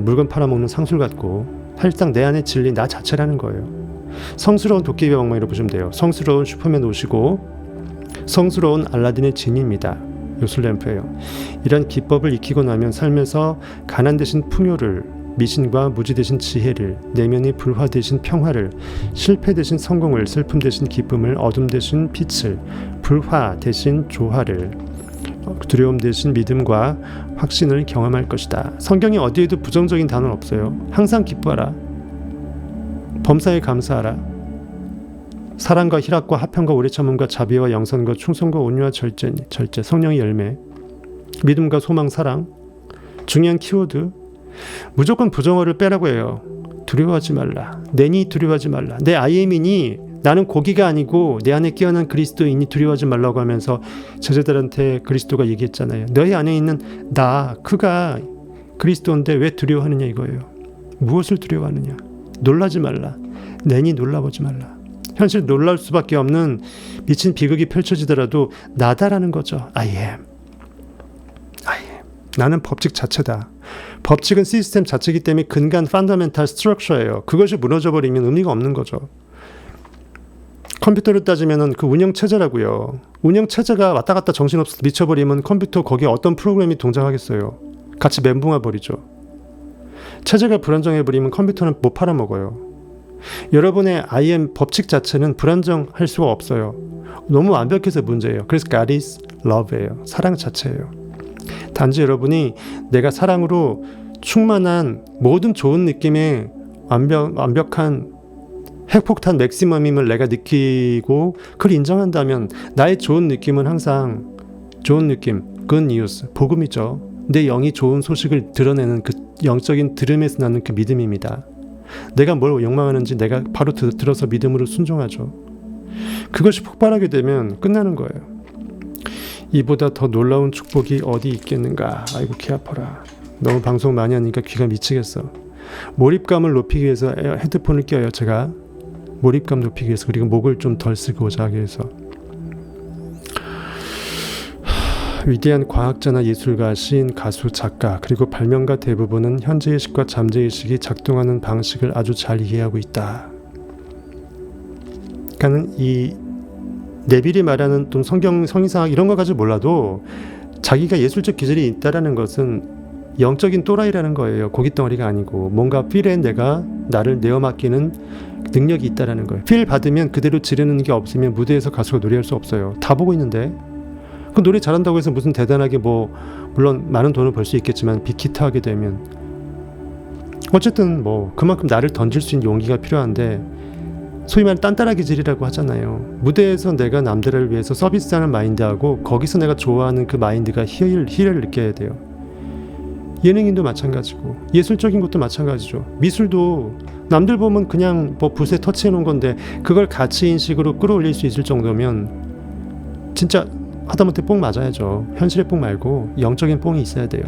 물건 팔아먹는 상술 같고 사실상 내 안에 진리 나 자체라는 거예요. 성스러운 도깨비 방망이로 보시면 돼요. 성스러운 슈퍼맨 옷이고 성스러운 알라딘의 진입니다. 요술램프예요. 이런 기법을 익히고 나면 삶에서 가난 대신 풍요를, 미신과 무지 대신 지혜를, 내면의 불화 대신 평화를, 실패 대신 성공을, 슬픔 대신 기쁨을, 어둠 대신 빛을, 불화 대신 조화를, 두려움 대신 믿음과 확신을 경험할 것이다. 성경에 어디에도 부정적인 단어는 없어요. 항상 기뻐하라. 범사에 감사하라. 사랑과 희락과 화평과 오래 참음과 자비와 양선과 충성과 온유와 절제, 성령의 열매, 믿음과 소망, 사랑. 중요한 키워드. 무조건 부정어를 빼라고 해요. 두려워하지 말라. 내니 두려워하지 말라. 내 아이엠이니 나는 고기가 아니고 내 안에 깨어난 그리스도이니 두려워하지 말라고 하면서 제자들한테 그리스도가 얘기했잖아요. 너희 안에 있는 나, 그가 그리스도인데 왜 두려워하느냐 이거예요. 무엇을 두려워하느냐. 놀라지 말라. 내니 놀라보지 말라. 현실 놀랄 수밖에 없는 미친 비극이 펼쳐지더라도 나다라는 거죠. I am. 나는 법칙 자체다. 법칙은 시스템 자체이기 때문에 근간 펀더멘탈 스트럭처예요. 그것이 무너져버리면 의미가 없는 거죠. 컴퓨터를 따지면 그 운영체제라고요. 운영체제가 왔다 갔다 정신없어서 미쳐버리면 컴퓨터 거기에 어떤 프로그램이 동작하겠어요. 같이 멘붕와 버리죠. 체제가 불안정해버리면 컴퓨터는 못 팔아먹어요. 여러분의 IM 법칙 자체는 불안정할 수가 없어요. 너무 완벽해서 문제예요. 그래서 God is love예요. 사랑 자체예요. 단지 여러분이 내가 사랑으로 충만한 모든 좋은 느낌의 완벽한 핵폭탄 맥시멈임을 내가 느끼고 그걸 인정한다면 나의 좋은 느낌은 항상 좋은 느낌, good news, 복음이죠. 내 영이 좋은 소식을 드러내는 그 영적인 들음에서 나는 그 믿음입니다. 내가 뭘 욕망하는지 내가 바로 들어서 믿음으로 순종하죠. 그것이 폭발하게 되면 끝나는 거예요. 이보다 더 놀라운 축복이 어디 있겠는가. 아이고 귀 아파라. 너무 방송 많이 하니까 귀가 미치겠어. 몰입감을 높이기 위해서 헤드폰을 껴요. 제가 몰입감 높이기 위해서. 그리고 목을 좀 덜 쓰고자 하기 위해서. 위대한 과학자나 예술가, 시인, 가수, 작가 그리고 발명가 대부분은 현재의식과 잠재의식이 작동하는 방식을 아주 잘 이해하고 있다. 그러니까 이 네빌이 말하는 또 성이상학 이런 거 가지고 몰라도 자기가 예술적 기질이 있다라는 것은 영적인 또라이라는 거예요. 고깃덩어리가 아니고 뭔가 필에 내가 나를 내어 맡기는 능력이 있다라는 거예요. 필 받으면 그대로 지르는 게 없으면 무대에서 가수가 노래할 수 없어요. 다 보고 있는데 그 노래 잘한다고 해서 무슨 대단하게 뭐 물론 많은 돈을 벌 수 있겠지만 빅히트하게 되면 어쨌든 뭐 그만큼 나를 던질 수 있는 용기가 필요한데 소위 말하는 딴따라 기질이라고 하잖아요. 무대에서 내가 남들을 위해서 서비스하는 마인드하고 거기서 내가 좋아하는 그 마인드가 희열을 느껴야 돼요. 예능인도 마찬가지고 예술적인 것도 마찬가지죠. 미술도 남들 보면 그냥 뭐 붓에 터치해 놓은 건데 그걸 가치인식으로 끌어올릴 수 있을 정도면 진짜 하다못해 뽕 맞아야죠. 현실의 뽕 말고 영적인 뽕이 있어야 돼요.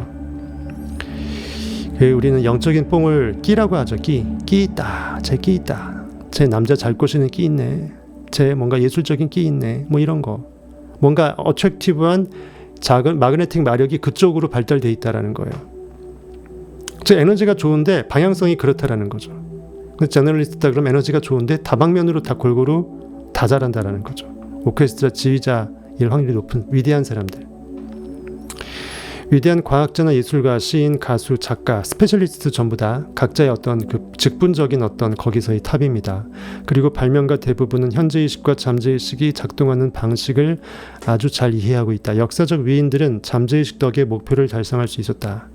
우리는 영적인 뽕을 끼라고 하죠. 끼 있다. 제 끼 있다. 제 남자 잘 꼬시는 끼 있네. 제 뭔가 예술적인 끼 있네. 뭐 이런 거. 뭔가 어트랙티브한 작은 마그네틱 마력이 그쪽으로 발달돼 있다라는 거예요. 제 에너지가 좋은데 방향성이 그렇다라는 거죠. 저널리스트다 그러면 에너지가 좋은데 다방면으로 다 골고루 다 잘한다라는 거죠. 오케스트라 지휘자일 확률이 높은 위대한 사람들. 위대한 과학자나 예술가, 시인, 가수, 작가, 스페셜리스트 전부 다 각자의 어떤 그 직분적인 어떤 거기서의 탑입니다. 그리고 발명가 대부분은 현재의식과 잠재의식이 작동하는 방식을 아주 잘 이해하고 있다. 역사적 위인들은 잠재의식 덕에 목표를 달성할 수 있었다.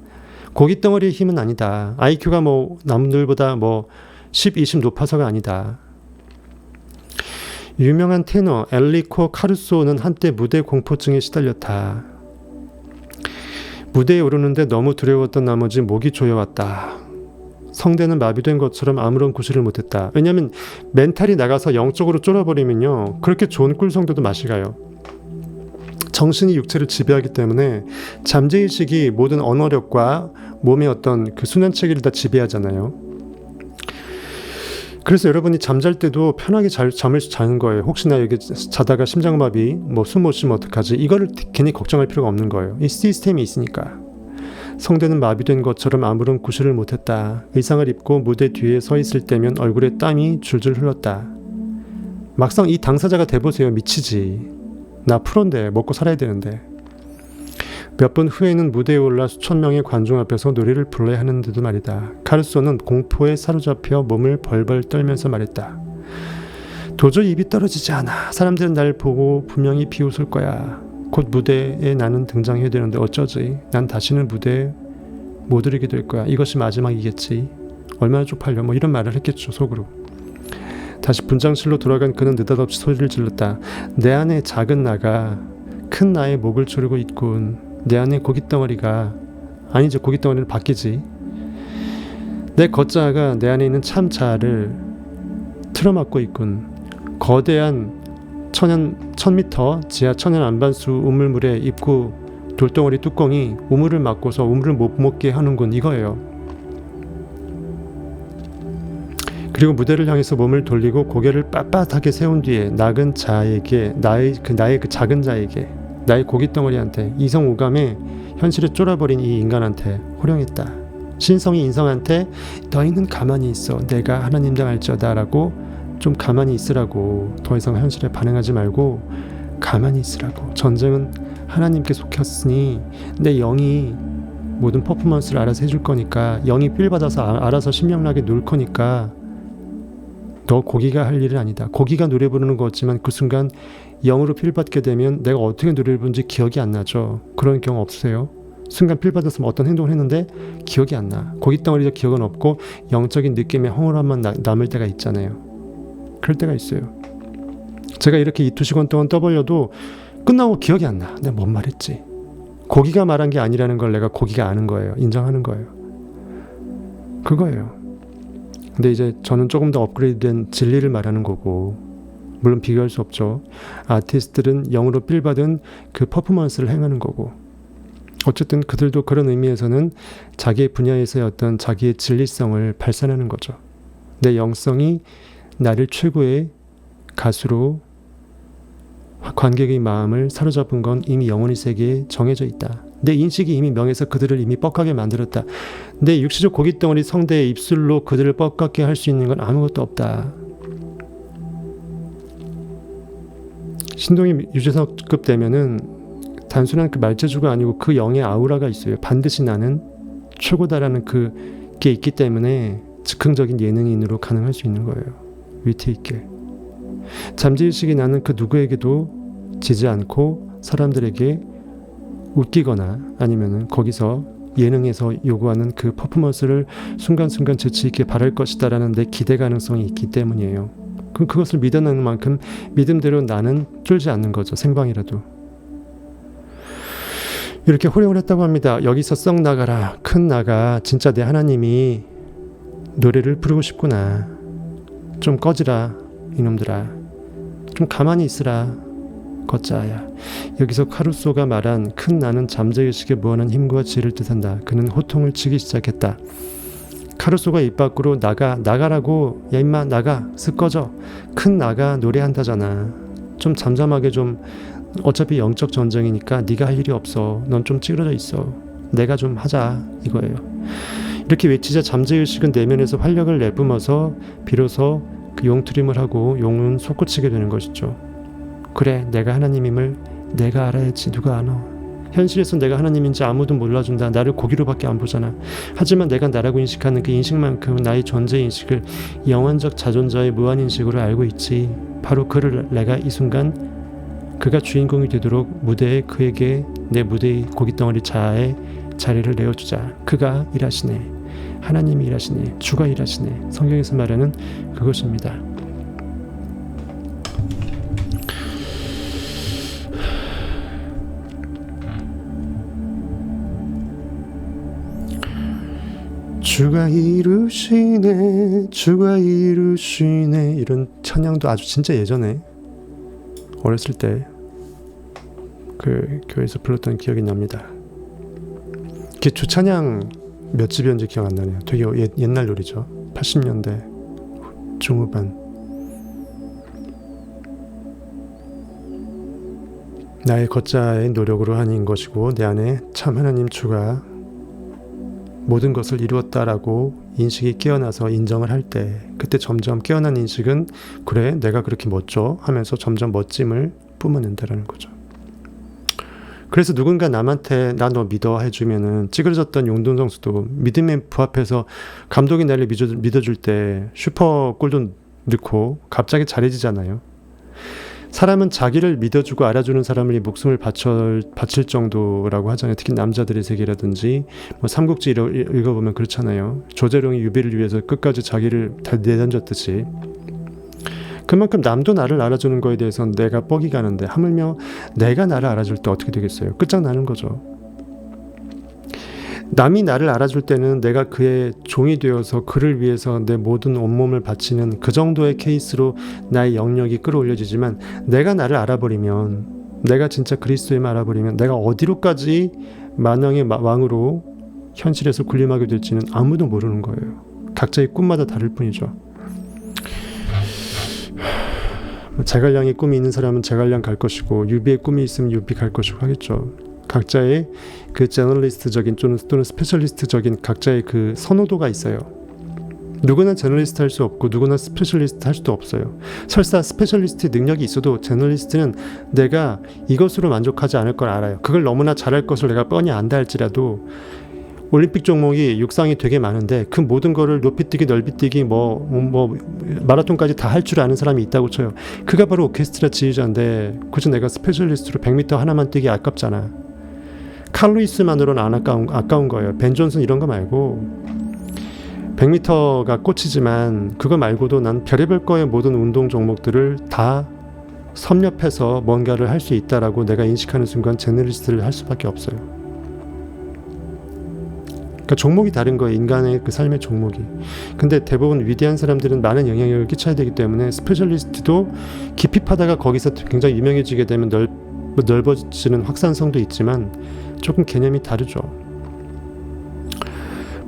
고깃덩어리의 힘은 아니다. IQ가 뭐 남들보다 뭐 10, 20 높아서가 아니다. 유명한 테너 엘리코 카루소는 한때 무대 공포증에 시달렸다. 무대에 오르는데 너무 두려웠던 나머지 목이 조여왔다. 성대는 마비된 것처럼 아무런 구실을 못했다. 왜냐하면 멘탈이 나가서 영적으로 쫄아버리면요, 그렇게 좋은 꿀성대도 맛이 가요. 정신이 육체를 지배하기 때문에 잠재의식이 모든 언어력과 몸의 어떤 그 순환체계를 다 지배하잖아요. 그래서 여러분이 잠잘 때도 편하게 잠을 자는 거예요. 혹시나 여기 자다가 심장마비, 숨 못 쉬면 어떡하지? 이거를 괜히 걱정할 필요가 없는 거예요. 이 시스템이 있으니까. 성대는 마비된 것처럼 아무런 구실을 못했다. 의상을 입고 무대 뒤에 서 있을 때면 얼굴에 땀이 줄줄 흘렀다. 막상 이 당사자가 돼보세요. 미치지. 나 프로인데 먹고 살아야 되는데. 몇 분 후에는 무대에 올라 수천 명의 관중 앞에서 노래를 불러야 하는데도 말이다. 카루소는 공포에 사로잡혀 몸을 벌벌 떨면서 말했다. 도저히 입이 떨어지지 않아. 사람들은 날 보고 분명히 비웃을 거야. 곧 무대에 나는 등장해야 되는데 어쩌지. 난 다시는 무대에 못 오르게 될 거야. 이것이 마지막이겠지. 얼마나 쪽팔려. 이런 말을 했겠죠, 속으로. 다시 분장실로 돌아간 그는 느닷없이 소리를 질렀다. 내 안에 작은 나가 큰 나의 목을 조르고 있군. 내 안에 고깃덩어리가, 아니죠, 고깃덩어리를 바뀌지. 내 걷자가 내 안에 있는 참자를 틀어막고 있군. 거대한 1000m 지하 천연 안반수 우물물의 입구 돌덩어리 뚜껑이 우물을 막고서 우물을 못 먹게 하는군. 이거예요. 그리고 무대를 향해서 몸을 돌리고 고개를 빳빳하게 세운 뒤에 나은 자에게, 나의 그 작은 자에게, 나의 고깃덩어리한테, 이성오감에 현실에 쫄아버린 이 인간한테 호령했다. 신성이 인성한테 너희는 가만히 있어. 내가 하나님장 알지어다 라고, 좀 가만히 있으라고. 더 이상 현실에 반응하지 말고 가만히 있으라고. 전쟁은 하나님께 속혔으니 내 영이 모든 퍼포먼스를 알아서 해줄 거니까, 영이 필 받아서 알아서 신명나게 놀 거니까 너 고기가 할 일은 아니다. 고기가 노래 부르는 거 같지만 그 순간 영으로 필 받게 되면 내가 어떻게 노래를 부른지 기억이 안 나죠. 그런 경우 없으세요? 순간 필 받았으면 어떤 행동을 했는데 기억이 안 나. 고깃덩어리도 기억은 없고 영적인 느낌의 허물함만 남을 때가 있잖아요. 그럴 때가 있어요. 제가 이렇게 2-2시간 동안 떠벌려도 끝나고 기억이 안 나. 내가 뭔 말했지. 고기가 말한 게 아니라는 걸 내가 고기가 아는 거예요. 인정하는 거예요. 그거예요. 근데 이제 저는 조금 더 업그레이드된 진리를 말하는 거고, 물론 비교할 수 없죠. 아티스트들은 영으로 필받은 그 퍼포먼스를 행하는 거고, 어쨌든 그들도 그런 의미에서는 자기의 분야에서의 어떤 자기의 진리성을 발산하는 거죠. 내 영성이 나를 최고의 가수로 관객의 마음을 사로잡은 건 이미 영혼의 세계에 정해져 있다. 내 인식이 이미 명해서 그들을 이미 뻑하게 만들었다. 내 육시적 고깃덩어리 성대의 입술로 그들을 뻑하게 할 수 있는 건 아무것도 없다. 신동이 유재석급 되면은 단순한 그 말재주가 아니고 그 영의 아우라가 있어요. 반드시 나는 최고다라는 그게 있기 때문에 즉흥적인 예능인으로 가능할 수 있는 거예요. 위트 있게. 잠재의식이 나는 그 누구에게도 지지 않고 사람들에게 웃기거나 아니면은 거기서 예능에서 요구하는 그 퍼포먼스를 순간순간 재치 있게 바랄 것이다라는 내 기대 가능성이 있기 때문이에요. 그것을 믿어내는 만큼 믿음대로 나는 쫄지 않는 거죠. 생방이라도. 이렇게 호령을 했다고 합니다. 여기서 썩 나가라. 큰 나가. 진짜 내 하나님이 노래를 부르고 싶구나. 좀 꺼지라. 이놈들아. 좀 가만히 있으라. 걷자야. 여기서 카루소가 말한 큰 나는 잠재의식에 무한한 힘과 지혜를 뜻한다. 그는 호통을 치기 시작했다. 카루소가 입 밖으로 나가라고. 야 임마 나가. 쓱 꺼져. 큰 나가 노래한다잖아. 좀 잠잠하게 좀. 어차피 영적 전쟁이니까 네가 할 일이 없어. 넌 좀 찌그러져 있어. 내가 좀 하자. 이거예요. 이렇게 외치자 잠재의식은 내면에서 활력을 내뿜어서 비로소 그 용트림을 하고 용은 솟구치게 되는 것이죠. 그래, 내가 하나님임을 내가 알아야지. 누가 아나. 현실에서 내가 하나님인지 아무도 몰라준다. 나를 고기로밖에 안 보잖아. 하지만 내가 나라고 인식하는 그 인식만큼 나의 존재인식을 영원적 자존자의 무한인식으로 알고 있지. 바로 그를 내가 이 순간 그가 주인공이 되도록 무대에 그에게 내 무대의 고깃덩어리 자아의 자리를 내어주자. 그가 일하시네. 하나님이 일하시네. 주가 일하시네. 성경에서 말하는 그것입니다. 주가 이루시네 주가 이루시네 이런 찬양도 아주 진짜 예전에 어렸을 때 그 교회에서 불렀던 기억이 납니다. 그 주찬양 몇 집이었는지 기억 안 나네요. 되게 옛날 노래죠. 80년대 중후반. 나의 걷자의 노력으로 하는 것이고 내 안에 참 하나님 주가 모든 것을 이루었다라고 인식이 깨어나서 인정을 할 때 그때 점점 깨어난 인식은 그래 내가 그렇게 멋져 하면서 점점 멋짐을 뿜어낸다라는 거죠. 그래서 누군가 남한테 나 너 믿어 해주면은 찌그러졌던 용돈 선수도 믿음에 부합해서 감독이 나를 믿어줄 때 슈퍼 골도 넣고 갑자기 잘해지잖아요. 사람은 자기를 믿어주고 알아주는 사람을 목숨을 바칠 정도라고 하잖아요. 특히 남자들의 세계라든지 뭐 삼국지 읽어보면 그렇잖아요. 조재룡이 유비를 위해서 끝까지 자기를 다 내던졌듯이 그만큼 남도 나를 알아주는 거에 대해서는 내가 뻑이 가는데 하물며 내가 나를 알아줄 때 어떻게 되겠어요? 끝장나는 거죠. 남이 나를 알아줄 때는 내가 그의 종이 되어서 그를 위해서 내 모든 온몸을 바치는 그 정도의 케이스로 나의 영역이 끌어올려지지만 내가 나를 알아버리면 내가 진짜 그리스도임을 알아버리면 내가 어디로까지 만왕의 왕으로 현실에서 군림하게 될지는 아무도 모르는 거예요. 각자의 꿈마다 다를 뿐이죠. 제갈량의 꿈이 있는 사람은 제갈량 갈 것이고 유비의 꿈이 있으면 유비 갈 것이고 하겠죠. 각자의 그 저널리스트적인 또는 스페셜리스트적인 각자의 그 선호도가 있어요. 누구나 저널리스트 할 수 없고 누구나 스페셜리스트 할 수도 없어요. 설사 스페셜리스트 능력이 있어도 저널리스트는 내가 이것으로 만족하지 않을 걸 알아요. 그걸 너무나 잘할 것을 내가 뻔히 안다 할지라도 올림픽 종목이 육상이 되게 많은데 그 모든 거를 높이뛰기 넓이뛰기 뭐 마라톤까지 다 할 줄 아는 사람이 있다고 쳐요. 그가 바로 오케스트라 지휘자인데 굳이 내가 스페셜리스트로 100m 하나만 뛰기 아깝잖아. 칼 루이스만으로는 안 아까운 거예요. 벤 존슨 이런 거 말고 100m가 꽃이지만 그거 말고도 난 별의별 거의 모든 운동 종목들을 다 섭렵해서 뭔가를 할 수 있다라고 내가 인식하는 순간 제너리스트를 할 수밖에 없어요. 그러니까 종목이 다른 거예요. 인간의 그 삶의 종목이. 근데 대부분 위대한 사람들은 많은 영향력을 끼쳐야 되기 때문에 스페셜리스트도 깊이 파다가 거기서 굉장히 유명해지게 되면 넓어지는 확산성도 있지만 조금 개념이 다르죠.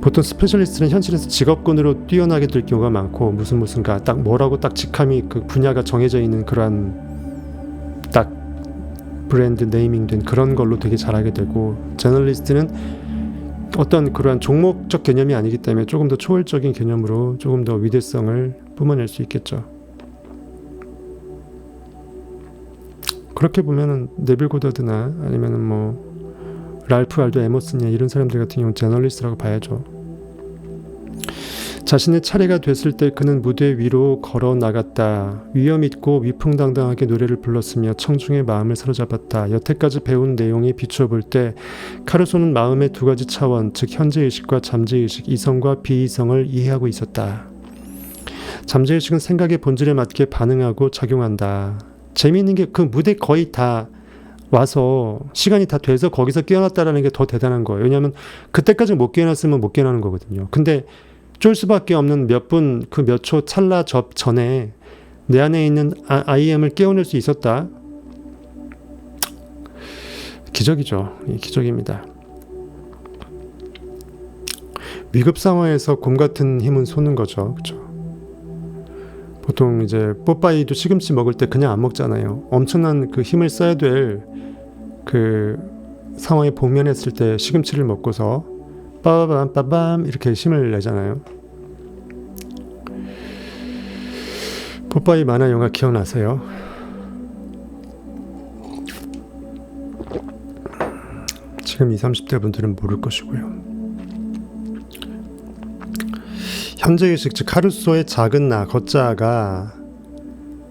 보통 스페셜리스트는 현실에서 직업군으로 뛰어나게 될 경우가 많고 무슨가 딱 뭐라고 딱 직함이 그 분야가 정해져 있는 그러한 딱 브랜드 네이밍된 그런 걸로 되게 잘하게 되고 저널리스트는 어떤 그러한 종목적 개념이 아니기 때문에 조금 더 초월적인 개념으로 조금 더 위대성을 뿜어낼 수 있겠죠. 그렇게 보면은 네빌 고다드나 아니면은 뭐 랄프 알도 에머슨이나 이런 사람들 같은 경우는 저널리스트라고 봐야죠. 자신의 차례가 됐을 때 그는 무대 위로 걸어 나갔다. 위엄 있고 위풍당당하게 노래를 불렀으며 청중의 마음을 사로잡았다. 여태까지 배운 내용에 비춰볼 때 카루소는 마음의 두 가지 차원, 즉 현재의식과 잠재의식, 이성과 비이성을 이해하고 있었다. 잠재의식은 생각의 본질에 맞게 반응하고 작용한다. 재미있는 게 그 무대 거의 다 와서 시간이 다 돼서 거기서 깨어났다라는 게 더 대단한 거예요. 왜냐하면 그때까지 못 깨어났으면 못 깨어나는 거거든요. 근데 쫄 수밖에 없는 몇 분, 그 몇 초 찰나 전에 내 안에 있는 IM을 깨워낼 수 있었다. 기적이죠. 기적입니다. 위급 상황에서 곰 같은 힘은 솟는 거죠. 그렇죠? 보통 이제 뽀빠이도 시금치 먹을 때 그냥 안 먹잖아요. 엄청난 그 힘을 써야 될 그 상황에 복면했을 때 시금치를 먹고서 빠밤 이렇게 힘을 내잖아요. 뽀빠이 만화 영화 기억나세요? 지금 20, 30대 분들은 모를 것이고요. 현재의식, 즉 카루소의 작은 나, 걷자가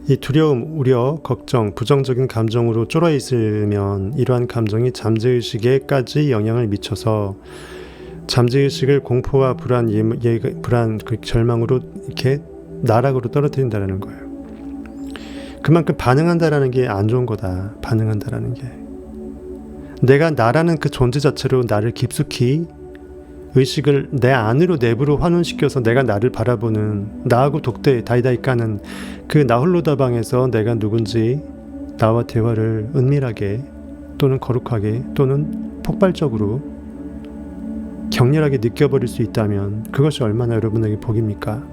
이 두려움, 우려, 걱정, 부정적인 감정으로 쫄아 있으면 이러한 감정이 잠재의식에까지 영향을 미쳐서 잠재의식을 공포와 불안, 불안, 그 절망으로 이렇게 나락으로 떨어뜨린다는 거예요. 그만큼 반응한다라는 게 안 좋은 거다. 반응한다라는 게. 내가 나라는 그 존재 자체로 나를 깊숙이 의식을 내 안으로 내부로 환원시켜서 내가 나를 바라보는, 나하고 독대 다이다이 까는 그 나홀로다방에서 내가 누군지 나와 대화를 은밀하게 또는 거룩하게 또는 폭발적으로 격렬하게 느껴버릴 수 있다면 그것이 얼마나 여러분에게 복입니까?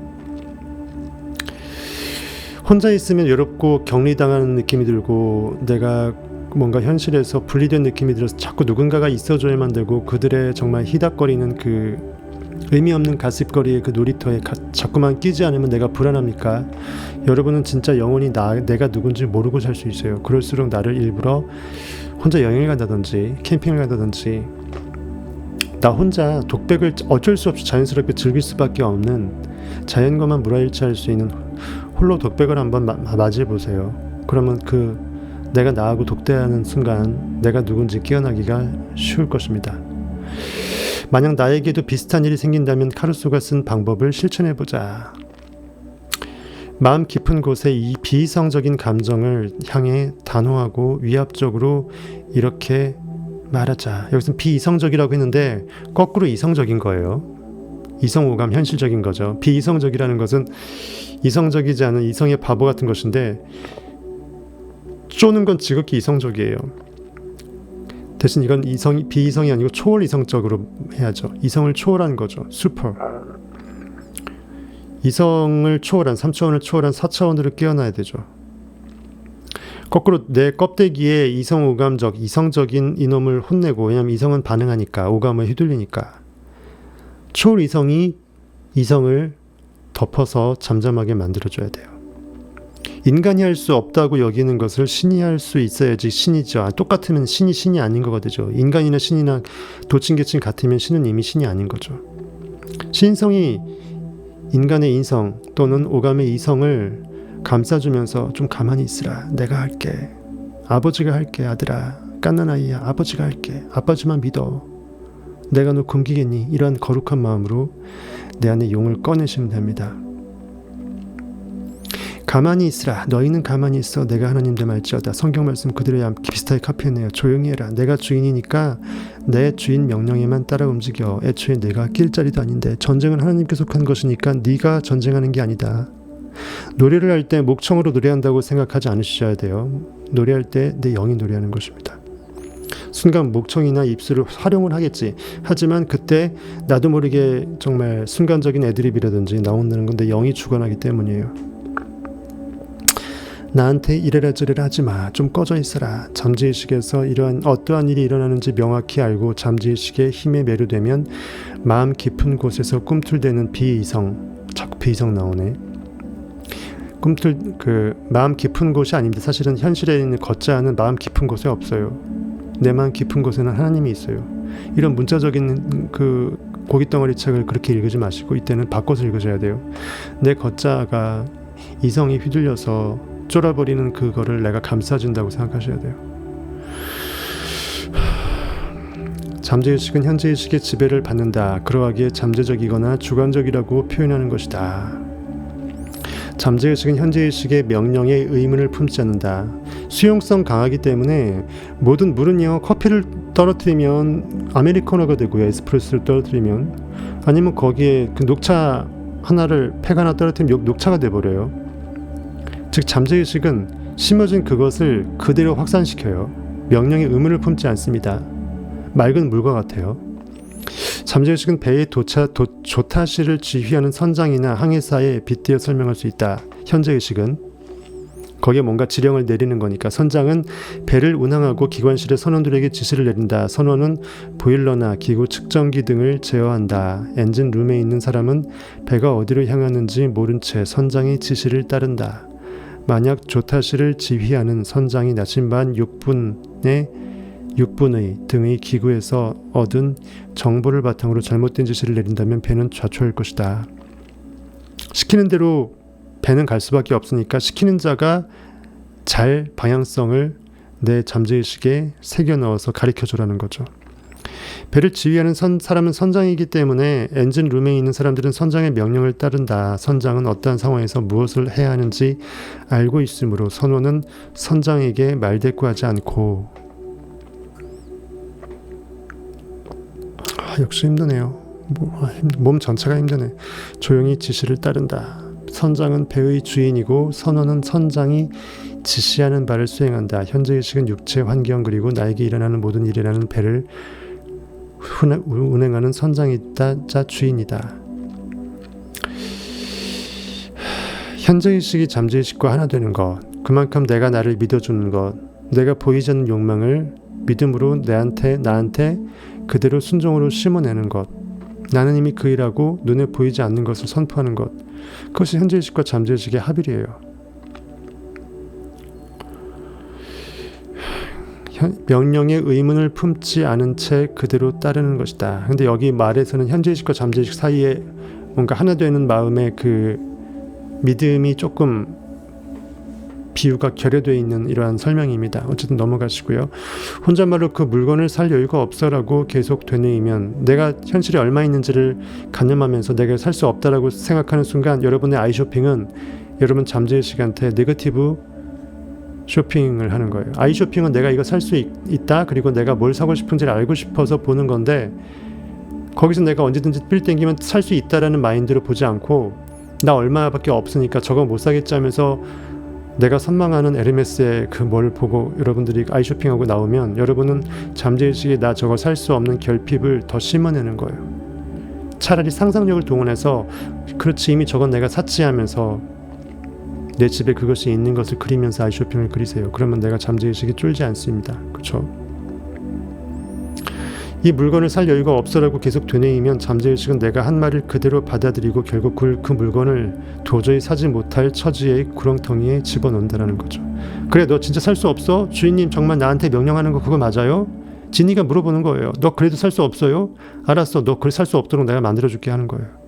혼자 있으면 외롭고 격리당하는 느낌이 들고 내가 뭔가 현실에서 분리된 느낌이 들어서 자꾸 누군가가 있어줘야만 되고 그들의 정말 희닥거리는 그 의미 없는 가십거리의 그 놀이터에 자꾸만 끼지 않으면 내가 불안합니까? 여러분은 진짜 영원히 내가 누군지 모르고 살 수 있어요. 그럴수록 나를 일부러 혼자 여행을 간다든지 캠핑을 간다든지 나 혼자 독백을 어쩔 수 없이 자연스럽게 즐길 수밖에 없는 자연과만 무라일치할 수 있는 홀로 독백을 한번 맞이해보세요. 그러면 내가 나하고 독대하는 순간 내가 누군지 깨어나기가 쉬울 것입니다. 만약 나에게도 비슷한 일이 생긴다면 카루소가 쓴 방법을 실천해보자. 마음 깊은 곳에 이 비이성적인 감정을 향해 단호하고 위압적으로 이렇게 말하자. 여기서 비이성적이라고 했는데 거꾸로 이성적인 거예요. 이성오감 현실적인 거죠. 비이성적이라는 것은 이성적이지 않은 이성의 바보 같은 것인데 쪼는 건 지극히 이성적이에요. 대신 이건 비이성이 아니고 초월 이성적으로 해야죠. 이성을 초월한 거죠. 슈퍼. 이성을 초월한 3차원을 초월한 4차원으로 깨어나야 되죠. 거꾸로 내 껍데기에 이성오감적 이성적인 이놈을 혼내고, 왜냐하면 이성은 반응하니까, 오감을 휘둘리니까 초월 이성이 이성을 덮어서 잠잠하게 만들어줘야 돼요. 인간이 할 수 없다고 여기는 것을 신이 할 수 있어야지 신이죠. 똑같으면 신이 아닌 거가 되죠. 인간이나 신이나 도친개친 같으면 신은 이미 신이 아닌 거죠. 신성이 인간의 인성 또는 오감의 이성을 감싸주면서 좀 가만히 있으라. 내가 할게. 아버지가 할게. 아들아. 깐난 아이야. 아버지가 할게. 아빠지만 믿어. 내가 너 굶기겠니? 이러한 거룩한 마음으로 내 안에 용을 꺼내시면 됩니다. 가만히 있으라. 너희는 가만히 있어. 내가 하나님 됨 알지어다. 성경 말씀 그대로 비슷하게 카피했네요. 조용히 해라. 내가 주인이니까 내 주인 명령에만 따라 움직여. 애초에 내가 낄 자리도 아닌데 전쟁은 하나님께 속한 것이니까 네가 전쟁하는 게 아니다. 노래를 할 때 목청으로 노래한다고 생각하지 않으셔야 돼요. 노래할 때 내 영이 노래하는 것입니다. 순간 목청이나 입술을 활용을 하겠지. 하지만 그때 나도 모르게 정말 순간적인 애드립이라든지 나온다는 건 내 영이 주관하기 때문이에요. 나한테 이래라 저래라 하지마. 좀 꺼져 있어라. 잠재의식에서 이러한 어떠한 일이 일어나는지 명확히 알고 잠재의식의 힘에 매료되면 마음 깊은 곳에서 꿈틀대는 비이성. 자꾸 비이성 나오네. 마음 깊은 곳이 아닙니다. 사실은 현실에 있는 걷자하는 마음 깊은 곳에 없어요. 내 마음 깊은 곳에는 하나님이 있어요. 이런 문자적인 고깃덩어리 책을 그렇게 읽지 마시고 이때는 바꿔서 읽으셔야 돼요. 내 걷자가 이성이 휘둘려서 쫄아버리는 그거를 내가 감싸준다고 생각하셔야 돼요. 잠재의식은 현재의식의 지배를 받는다. 그러하기에 잠재적이거나 주관적이라고 표현하는 것이다. 잠재의식은 현재의식의 명령에 의문을 품지 않는다. 수용성 강하기 때문에 모든 물은요, 커피를 떨어뜨리면 아메리카노가 되고요, 에스프레소를 떨어뜨리면, 아니면 거기에 그 녹차 하나를 팩 하나 떨어뜨리면 녹차가 돼버려요. 즉 잠재의식은 심어진 그것을 그대로 확산시켜요. 명령에 의문을 품지 않습니다. 맑은 물과 같아요. 잠재의식은 배의 조타시를 지휘하는 선장이나 항해사에 빗대어 설명할 수 있다. 현재의식은 거기에 뭔가 지령을 내리는 거니까 선장은 배를 운항하고 기관실의 선원들에게 지시를 내린다. 선원은 보일러나 기구 측정기 등을 제어한다. 엔진 룸에 있는 사람은 배가 어디로 향하는지 모른 채 선장의 지시를 따른다. 만약 조타시를 지휘하는 선장이 나침반 6분의 등의 기구에서 얻은 정보를 바탕으로 잘못된 지시를 내린다면 배는 좌초할 것이다. 시키는 대로 배는 갈 수밖에 없으니까 시키는 자가 잘 방향성을 내 잠재의식에 새겨 넣어서 가르쳐주라는 거죠. 배를 지휘하는 사람은 선장이기 때문에 엔진 룸에 있는 사람들은 선장의 명령을 따른다. 선장은 어떠한 상황에서 무엇을 해야 하는지 알고 있으므로 선원은 선장에게 말대꾸하지 않고. 역시 힘드네요. 몸 전체가 힘드네. 조용히 지시를 따른다. 선장은 배의 주인이고 선원은 선장이 지시하는 바를 수행한다. 현재의식은 육체, 환경 그리고 나에게 일어나는 모든 일이라는 배를 운행하는 선장이다. 자 주인이다. 현재의식이 잠재의식과 하나 되는 것, 그만큼 내가 나를 믿어주는 것, 내가 보이지 않는 욕망을 믿음으로 나한테 그대로 순종으로 심어내는 것, 나는 이미 그 일하고 눈에 보이지 않는 것을 선포하는 것, 그것이 현재의식과 잠재의식의 합일이에요. 명령의 의문을 품지 않은 채 그대로 따르는 것이다. 근데 여기 말에서는 현재의식과 잠재의식 사이에 뭔가 하나 되는 마음의 그 믿음이 조금 비유가 결여되어 있는 이러한 설명입니다. 어쨌든 넘어가시고요. 혼잣말로 그 물건을 살 여유가 없어라고 계속 되뇌이면 내가 현실에 얼마 있는지를 가늠하면서 내가 살 수 없다라고 생각하는 순간 여러분의 아이쇼핑은 여러분 잠재의식한테 네거티브 쇼핑을 하는 거예요. 아이쇼핑은 내가 이거 살 수 있다, 그리고 내가 뭘 사고 싶은지를 알고 싶어서 보는 건데, 거기서 내가 언제든지 필 땡기면 살 수 있다라는 마인드로 보지 않고 나 얼마밖에 없으니까 저거 못 사겠지 하면서 내가 선망하는 에르메스의 그 뭘 보고 여러분들이 아이쇼핑하고 나오면 여러분은 잠재의식에 나 저거 살 수 없는 결핍을 더 심어내는 거예요. 차라리 상상력을 동원해서 그렇지 이미 저건 내가 샀지 하면서 내 집에 그것이 있는 것을 그리면서 아이쇼핑을 그리세요. 그러면 내가 잠재의식이 쫄지 않습니다. 그렇죠? 이 물건을 살 여유가 없어라고 계속 되뇌이면 잠재의식은 내가 한 말을 그대로 받아들이고 결국 그 물건을 도저히 사지 못할 처지의 구렁텅이에 집어넣는다는 거죠. 그래, 너 진짜 살 수 없어? 주인님 정말 나한테 명령하는 거 그거 맞아요? 지니가 물어보는 거예요. 너 그래도 살 수 없어요? 알았어, 너 그래 살 수 없도록 내가 만들어줄게 하는 거예요.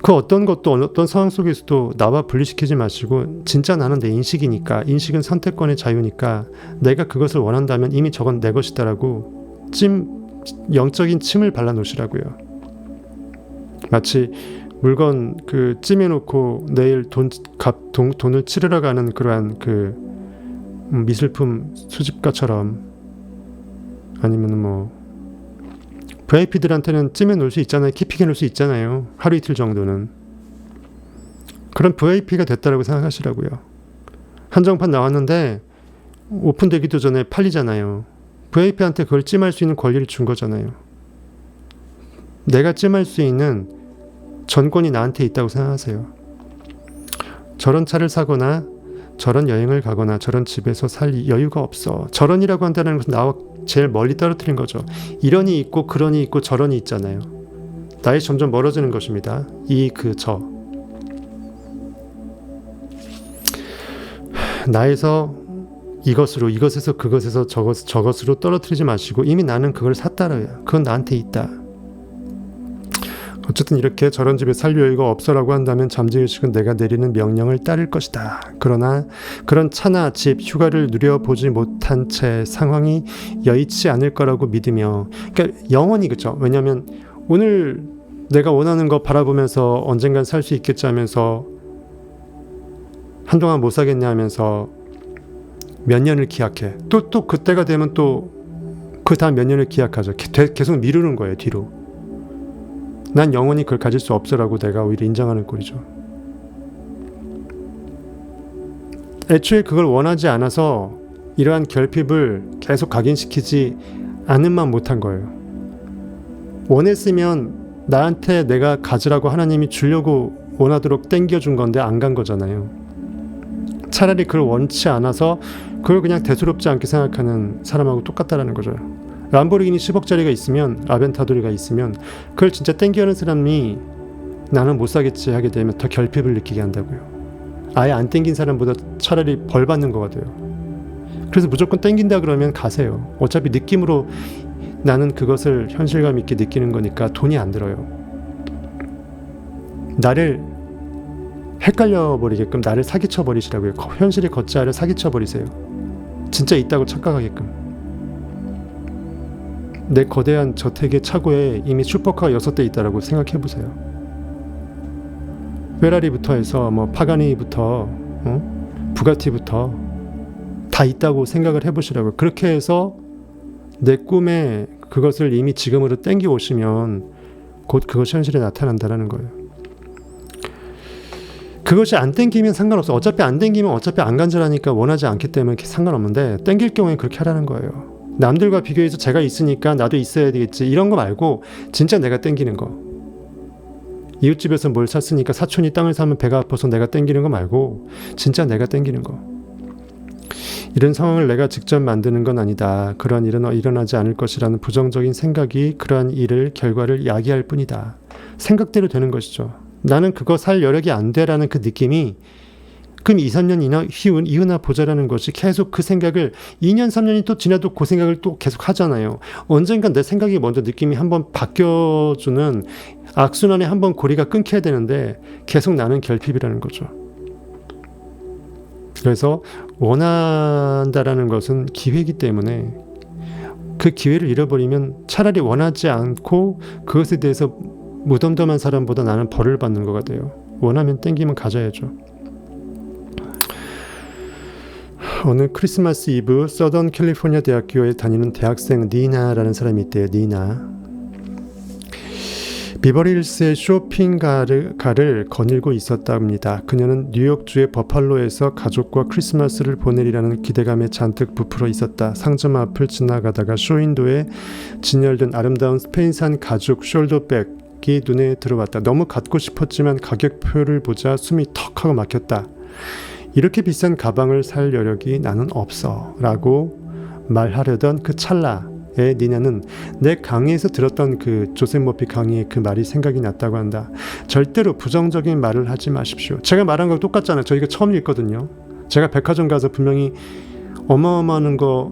그 어떤 것도 어떤 상황 속에서도 나와 분리시키지 마시고, 진짜 나는 내 인식이니까, 인식은 선택권의 자유니까 내가 그것을 원한다면 이미 저건 내 것이다라고 영적인 침을 발라놓으시라고요. 마치 물건 그 찜해놓고 내일 돈을 치르러 가는 그러한 그 미술품 수집가처럼, 아니면 뭐 VIP들한테는 찜해 놓을 수 있잖아요. 키핑해 놓을 수 있잖아요. 하루 이틀 정도는. 그런 VIP가 됐다라고 생각하시라고요. 한정판 나왔는데 오픈되기도 전에 팔리잖아요. VIP한테 그걸 찜할 수 있는 권리를 준 거잖아요. 내가 찜할 수 있는 전권이 나한테 있다고 생각하세요. 저런 차를 사거나 저런 여행을 가거나 저런 집에서 살 여유가 없어. 저런이라고 한다는 것은 나와 제일 멀리 떨어뜨린 거죠. 이런이 있고 그런이 있고 저런이 있잖아요. 나이 점점 멀어지는 것입니다. 저. 나에서 이것에서 그것에서 저것으로 떨어뜨리지 마시고 이미 나는 그걸 샀다라요. 그건 나한테 있다. 어쨌든 이렇게 저런 집에 살 여유가 없어라고 한다면 잠재의식은 내가 내리는 명령을 따를 것이다. 그러나 그런 차나 집, 휴가를 누려보지 못한 채 상황이 여의치 않을 거라고 믿으며, 그러니까 영원히, 그렇죠? 왜냐하면 오늘 내가 원하는 거 바라보면서 언젠간 살 수 있겠지 하면서 한동안 못 사겠냐 하면서 몇 년을 기약해. 또 그때가 되면 또 그 다음 몇 년을 기약하죠. 계속 미루는 거예요, 뒤로. 난 영원히 그걸 가질 수 없어라고 내가 오히려 인정하는 꼴이죠. 애초에 그걸 원하지 않아서 이러한 결핍을 계속 각인시키지 않음만 못한 거예요. 원했으면 나한테 내가 가지라고 하나님이 주려고 원하도록 땡겨준 건데 안 간 거잖아요. 차라리 그걸 원치 않아서 그걸 그냥 대수롭지 않게 생각하는 사람하고 똑같다라는 거죠. 람보르기니 10억짜리가 있으면, 아벤타도리가 있으면 그걸 진짜 땡겨하는 사람이 나는 못 사겠지 하게 되면 더 결핍을 느끼게 한다고요. 아예 안 땡긴 사람보다 차라리 벌 받는 거가 돼요. 그래서 무조건 땡긴다 그러면 가세요. 어차피 느낌으로 나는 그것을 현실감 있게 느끼는 거니까 돈이 안 들어요. 나를 헷갈려 버리게끔 나를 사기쳐 버리시라고요. 현실의 겉자를 사기쳐 버리세요. 진짜 있다고 착각하게끔. 내 거대한 저택의 차고에 이미 슈퍼카가 6대 있다라고 생각해보세요. 페라리부터 해서 뭐 파가니부터 부가티부터 다 있다고 생각을 해보시라고요. 그렇게 해서 내 꿈에 그것을 이미 지금으로 땡겨 오시면 곧 그것이 현실에 나타난다라는 거예요. 그것이 안 땡기면 상관없어. 어차피 안 땡기면 어차피 안 간절하니까 원하지 않기 때문에 상관없는데 땡길 경우에 그렇게 하라는 거예요. 남들과 비교해서 제가 있으니까 나도 있어야 되겠지 이런 거 말고 진짜 내가 땡기는 거. 이웃집에서 뭘 샀으니까 사촌이 땅을 사면 배가 아파서 내가 땡기는 거 말고 진짜 내가 땡기는 거. 이런 상황을 내가 직접 만드는 건 아니다. 그러한 일은 일어나지 않을 것이라는 부정적인 생각이 그러한 일을 결과를 야기할 뿐이다. 생각대로 되는 것이죠. 나는 그거 살 여력이 안 돼라는 그 느낌이 그럼 2, 3년 이후나 보자라는 것이 계속 그 생각을 2년, 3년이 또 지나도 그 생각을 또 계속 하잖아요. 언젠가 내 생각이 먼저 느낌이 한번 바뀌어주는 악순환에 한번 고리가 끊겨야 되는데 계속 나는 결핍이라는 거죠. 그래서 원한다라는 것은 기회이기 때문에 그 기회를 잃어버리면 차라리 원하지 않고 그것에 대해서 무덤덤한 사람보다 나는 벌을 받는 거가 돼요. 원하면 땡기면 가져야죠. 어느 크리스마스 이브 서던 캘리포니아 대학교에 다니는 대학생 니나라는 사람이 있대요. 니나. 비버리힐스의 쇼핑가를 거닐고 있었답니다. 그녀는 뉴욕주의 버팔로에서 가족과 크리스마스를 보내리라는 기대감에 잔뜩 부풀어 있었다. 상점 앞을 지나가다가 쇼윈도에 진열된 아름다운 스페인산 가죽 숄더백이 눈에 들어왔다. 너무 갖고 싶었지만 가격표를 보자 숨이 턱 하고 막혔다. 이렇게 비싼 가방을 살 여력이 나는 없어 라고 말하려던 그 찰나에 니나는 내 강의에서 들었던 그 조셉 머피 강의의 그 말이 생각이 났다고 한다. 절대로 부정적인 말을 하지 마십시오. 제가 말한 거 똑같잖아요. 저희가 처음 읽거든요. 제가 백화점 가서 분명히 어마어마한 거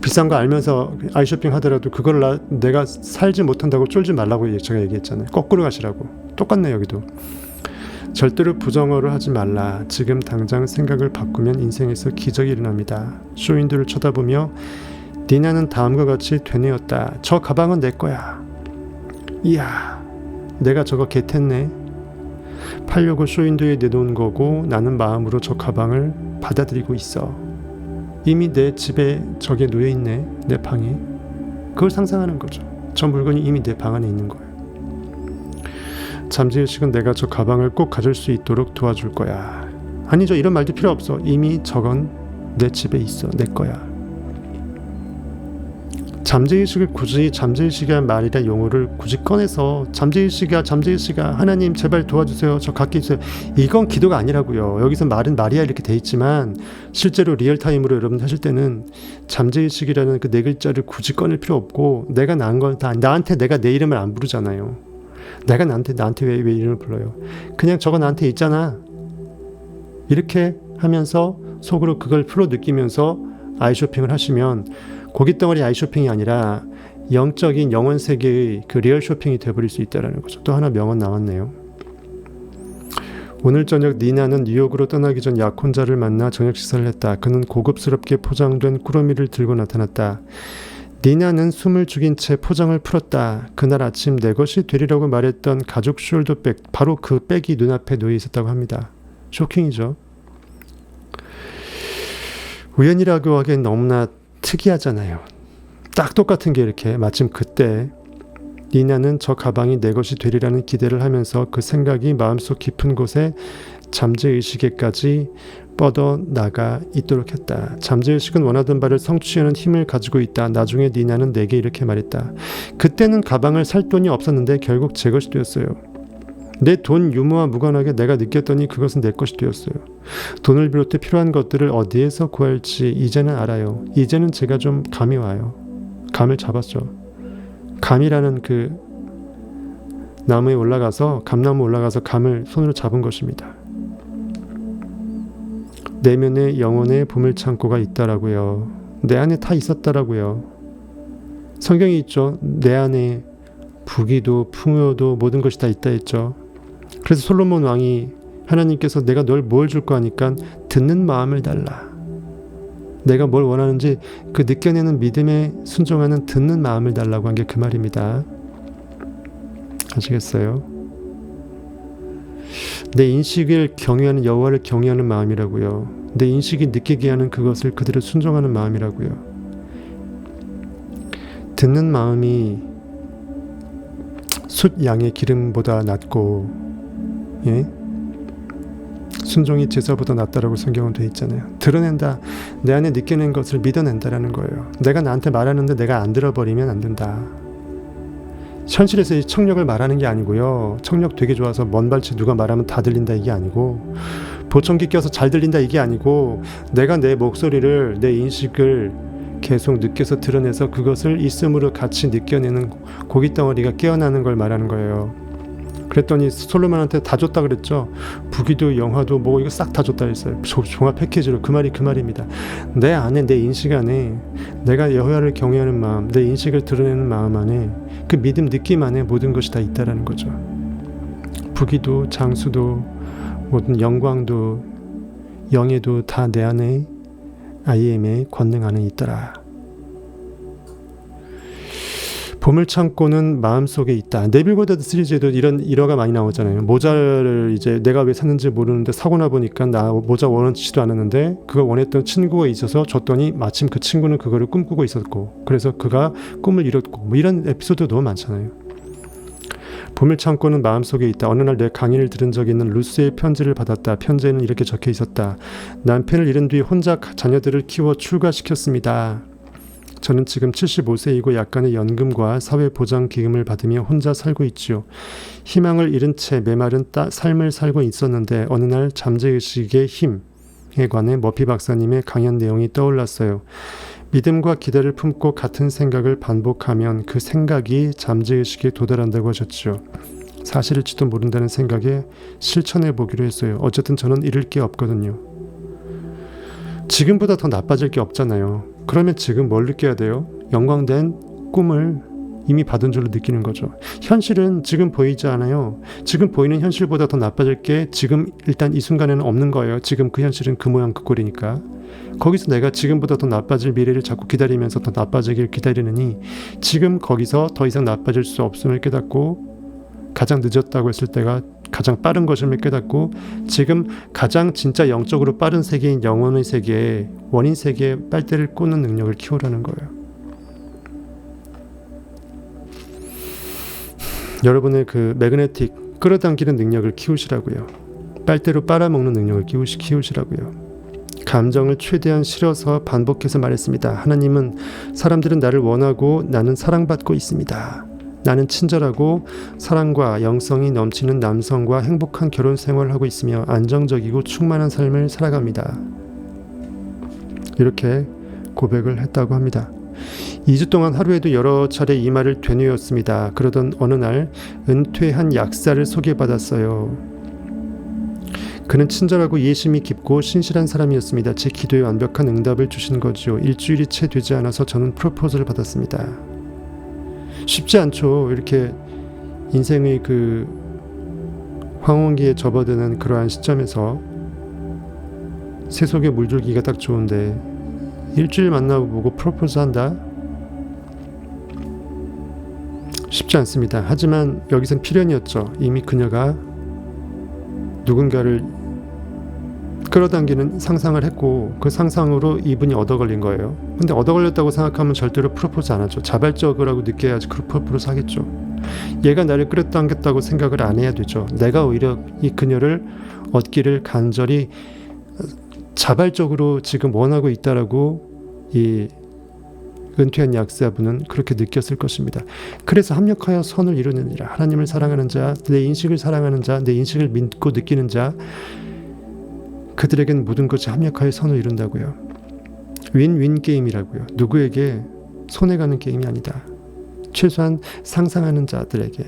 비싼 거 알면서 아이쇼핑 하더라도 그걸 내가 살지 못한다고 쫄지 말라고 제가 얘기했잖아요. 거꾸로 가시라고. 똑같네 여기도. 절대로 부정어를 하지 말라. 지금 당장 생각을 바꾸면 인생에서 기적이 일어납니다. 쇼윈도를 쳐다보며 니나는 다음과 같이 되뇌었다. 저 가방은 내 거야. 이야, 내가 저거 개텄네. 팔려고 쇼윈도에 내놓은 거고 나는 마음으로 저 가방을 받아들이고 있어. 이미 내 집에 저게 놓여있네. 내 방에. 그걸 상상하는 거죠. 저 물건이 이미 내 방 안에 있는 거예요. 잠재의식은 내가 저 가방을 꼭 가질 수 있도록 도와줄 거야. 아니죠. 이런 말도 필요 없어. 이미 저건 내 집에 있어. 내 거야. 잠재의식을 굳이 잠재의식이란 말이라 용어를 굳이 꺼내서 잠재의식아 하나님 제발 도와주세요. 저 갖게 해주세요. 이건 기도가 아니라고요. 여기서 말은 말이야 이렇게 돼 있지만 실제로 리얼타임으로 여러분 하실 때는 잠재의식이라는 그 네 글자를 굳이 꺼낼 필요 없고 내가 낳은 건 다 나한테 내가 내 이름을 안 부르잖아요. 내가 나한테 왜 이름을 불러요? 그냥 저거 나한테 있잖아. 이렇게 하면서 속으로 그걸 풀어 느끼면서 아이쇼핑을 하시면 고깃덩어리 아이쇼핑이 아니라 영적인 영원 세계의 그 리얼 쇼핑이 되어버릴 수 있다는 거죠. 또 하나 명언 나왔네요. 오늘 저녁 니나는 뉴욕으로 떠나기 전 약혼자를 만나 저녁 식사를 했다. 그는 고급스럽게 포장된 꾸러미를 들고 나타났다. 니나는 숨을 죽인 채 포장을 풀었다. 그날 아침 내 것이 되리라고 말했던 가죽 숄더백, 바로 그 백이 눈앞에 놓여 있었다고 합니다. 쇼킹이죠. 우연이라고 하기엔 너무나 특이하잖아요. 딱 똑같은 게 이렇게 마침 그때 니나는 저 가방이 내 것이 되리라는 기대를 하면서 그 생각이 마음속 깊은 곳에 잠재의식에까지 뻗어나가 있도록 했다. 잠재의식은 원하던 바를 성취하는 힘을 가지고 있다. 나중에 니나는 내게 이렇게 말했다. 그때는 가방을 살 돈이 없었는데 결국 제 것이 되었어요. 내 돈 유무와 무관하게 내가 느꼈더니 그것은 내 것이 되었어요. 돈을 비롯해 필요한 것들을 어디에서 구할지 이제는 알아요. 이제는 제가 좀 감이 와요. 감을 잡았죠. 감이라는 그 나무에 올라가서 감나무 올라가서 감을 손으로 잡은 것입니다. 내면에 영혼의 보물창고가 있다라고요. 내 안에 다 있었다라고요. 성경이 있죠. 내 안에 부귀도 풍요도 모든 것이 다 있다 했죠. 그래서 솔로몬 왕이 하나님께서 내가 널 뭘 줄까 하니까 듣는 마음을 달라. 내가 뭘 원하는지 그 느껴내는 믿음에 순종하는 듣는 마음을 달라고 한 게 그 말입니다. 아시겠어요? 내 인식을 경외하는 여호와를 경외하는 마음이라고요. 내 인식이 느끼게 하는 그것을 그대로 순종하는 마음이라고요. 듣는 마음이 숫 양의 기름보다 낫고, 예? 순종이 제사보다 낫다라고 성경은 돼 있잖아요. 드러낸다, 내 안에 느껴낸 것을 믿어낸다라는 거예요. 내가 나한테 말하는데 내가 안 들어버리면 안 된다. 현실에서 이 청력을 말하는 게 아니고요. 청력 되게 좋아서 먼 발치 누가 말하면 다 들린다 이게 아니고, 보청기 껴서 잘 들린다 이게 아니고, 내가 내 목소리를, 내 인식을 계속 느껴서 드러내서 그것을 있음으로 같이 느껴내는 고깃덩어리가 깨어나는 걸 말하는 거예요. 그랬더니 솔로몬한테 다 줬다 그랬죠. 부기도 영화도 뭐 이거 싹 다 줬다 했어요. 종합 패키지로. 그 말입니다. 내 안에, 내 인식 안에, 내가 여호와를 경외하는 마음, 내 인식을 드러내는 마음 안에, 그 믿음, 느낌 안에 모든 것이 다 있다라는 거죠. 부기도 장수도 모든 영광도 영예도 다 내 안에 IM의 권능 안에 있더라. 보물창고는 마음속에 있다. 네빌 고다드 시리즈에도 이런 일화가 많이 나오잖아요. 모자를 이제 내가 왜 샀는지 모르는데 사고 나 보니까 나 모자 원하지도 않았는데 그걸 원했던 친구가 있어서 줬더니 마침 그 친구는 그거를 꿈꾸고 있었고, 그래서 그가 꿈을 이뤘고, 뭐 이런 에피소드 너무 많잖아요. 보물창고는 마음속에 있다. 어느 날 내 강의를 들은 적이 있는 루스의 편지를 받았다. 편지에는 이렇게 적혀 있었다. 남편을 잃은 뒤 혼자 자녀들을 키워 출가시켰습니다. 저는 지금 75세이고 약간의 연금과 사회보장기금을 받으며 혼자 살고 있지요. 희망을 잃은 채 메마른 삶을 살고 있었는데 어느 날 잠재의식의 힘에 관해 머피 박사님의 강연 내용이 떠올랐어요. 믿음과 기대를 품고 같은 생각을 반복하면 그 생각이 잠재의식에 도달한다고 하셨죠. 사실일지도 모른다는 생각에 실천해 보기로 했어요. 어쨌든 저는 잃을 게 없거든요. 지금보다 더 나빠질 게 없잖아요. 그러면 지금 뭘 느껴야 돼요? 영광된 꿈을 이미 받은 줄로 느끼는 거죠. 현실은 지금 보이지 않아요. 지금 보이는 현실보다 더 나빠질 게 지금 일단 이 순간에는 없는 거예요. 지금 그 현실은 그 모양 그 꼴이니까. 거기서 내가 지금보다 더 나빠질 미래를 자꾸 기다리면서 더 나빠지길 기다리느니 지금 거기서 더 이상 나빠질 수 없음을 깨닫고, 가장 늦었다고 했을 때가 가장 빠른 것임을 깨닫고, 지금 가장 진짜 영적으로 빠른 세계인 영혼의 세계에, 원인 세계에 빨대를 꽂는 능력을 키우라는 거예요. 여러분의 그 매그네틱 끌어당기는 능력을 키우시라고요. 빨대로 빨아먹는 능력을 키우시라고요. 감정을 최대한 실어서 반복해서 말했습니다. 하나님은 사람들은 나를 원하고 나는 사랑받고 있습니다. 나는 친절하고 사랑과 영성이 넘치는 남성과 행복한 결혼 생활을 하고 있으며 안정적이고 충만한 삶을 살아갑니다. 이렇게 고백을 했다고 합니다. 2주 동안 하루에도 여러 차례 이 말을 되뇌었습니다. 그러던 어느 날 은퇴한 약사를 소개받았어요. 그는 친절하고 이해심이 깊고 신실한 사람이었습니다. 제 기도에 완벽한 응답을 주신 거죠. 일주일이 채 되지 않아서 저는 프로포즈를 받았습니다. 쉽지 않죠. 이렇게 인생의 그 황혼기에 접어드는 그러한 시점에서 세속에 물들기가 딱 좋은데 일주일 만나보고 프로포즈 한다? 쉽지 않습니다. 하지만 여기선 필연이었죠. 이미 그녀가 누군가를 끌어당기는 상상을 했고 그 상상으로 이분이 얻어걸린 거예요. 근데 얻어걸렸다고 생각하면 절대로 프로포즈 안 하죠. 자발적이라고 느껴야지 프로포즈 하겠죠. 얘가 나를 끌어당겼다고 생각을 안 해야 되죠. 내가 오히려 이 그녀를 얻기를 간절히 자발적으로 지금 원하고 있다라고 이 은퇴한 약사분은 그렇게 느꼈을 것입니다. 그래서 합력하여 선을 이루느니라. 하나님을 사랑하는 자, 내 인식을 사랑하는 자, 내 인식을 믿고 느끼는 자, 그들에겐 모든 것이 합력하여 선을 이룬다고요. 윈윈 게임이라고요. 누구에게 손해가는 게임이 아니다. 최소한 상상하는 자들에게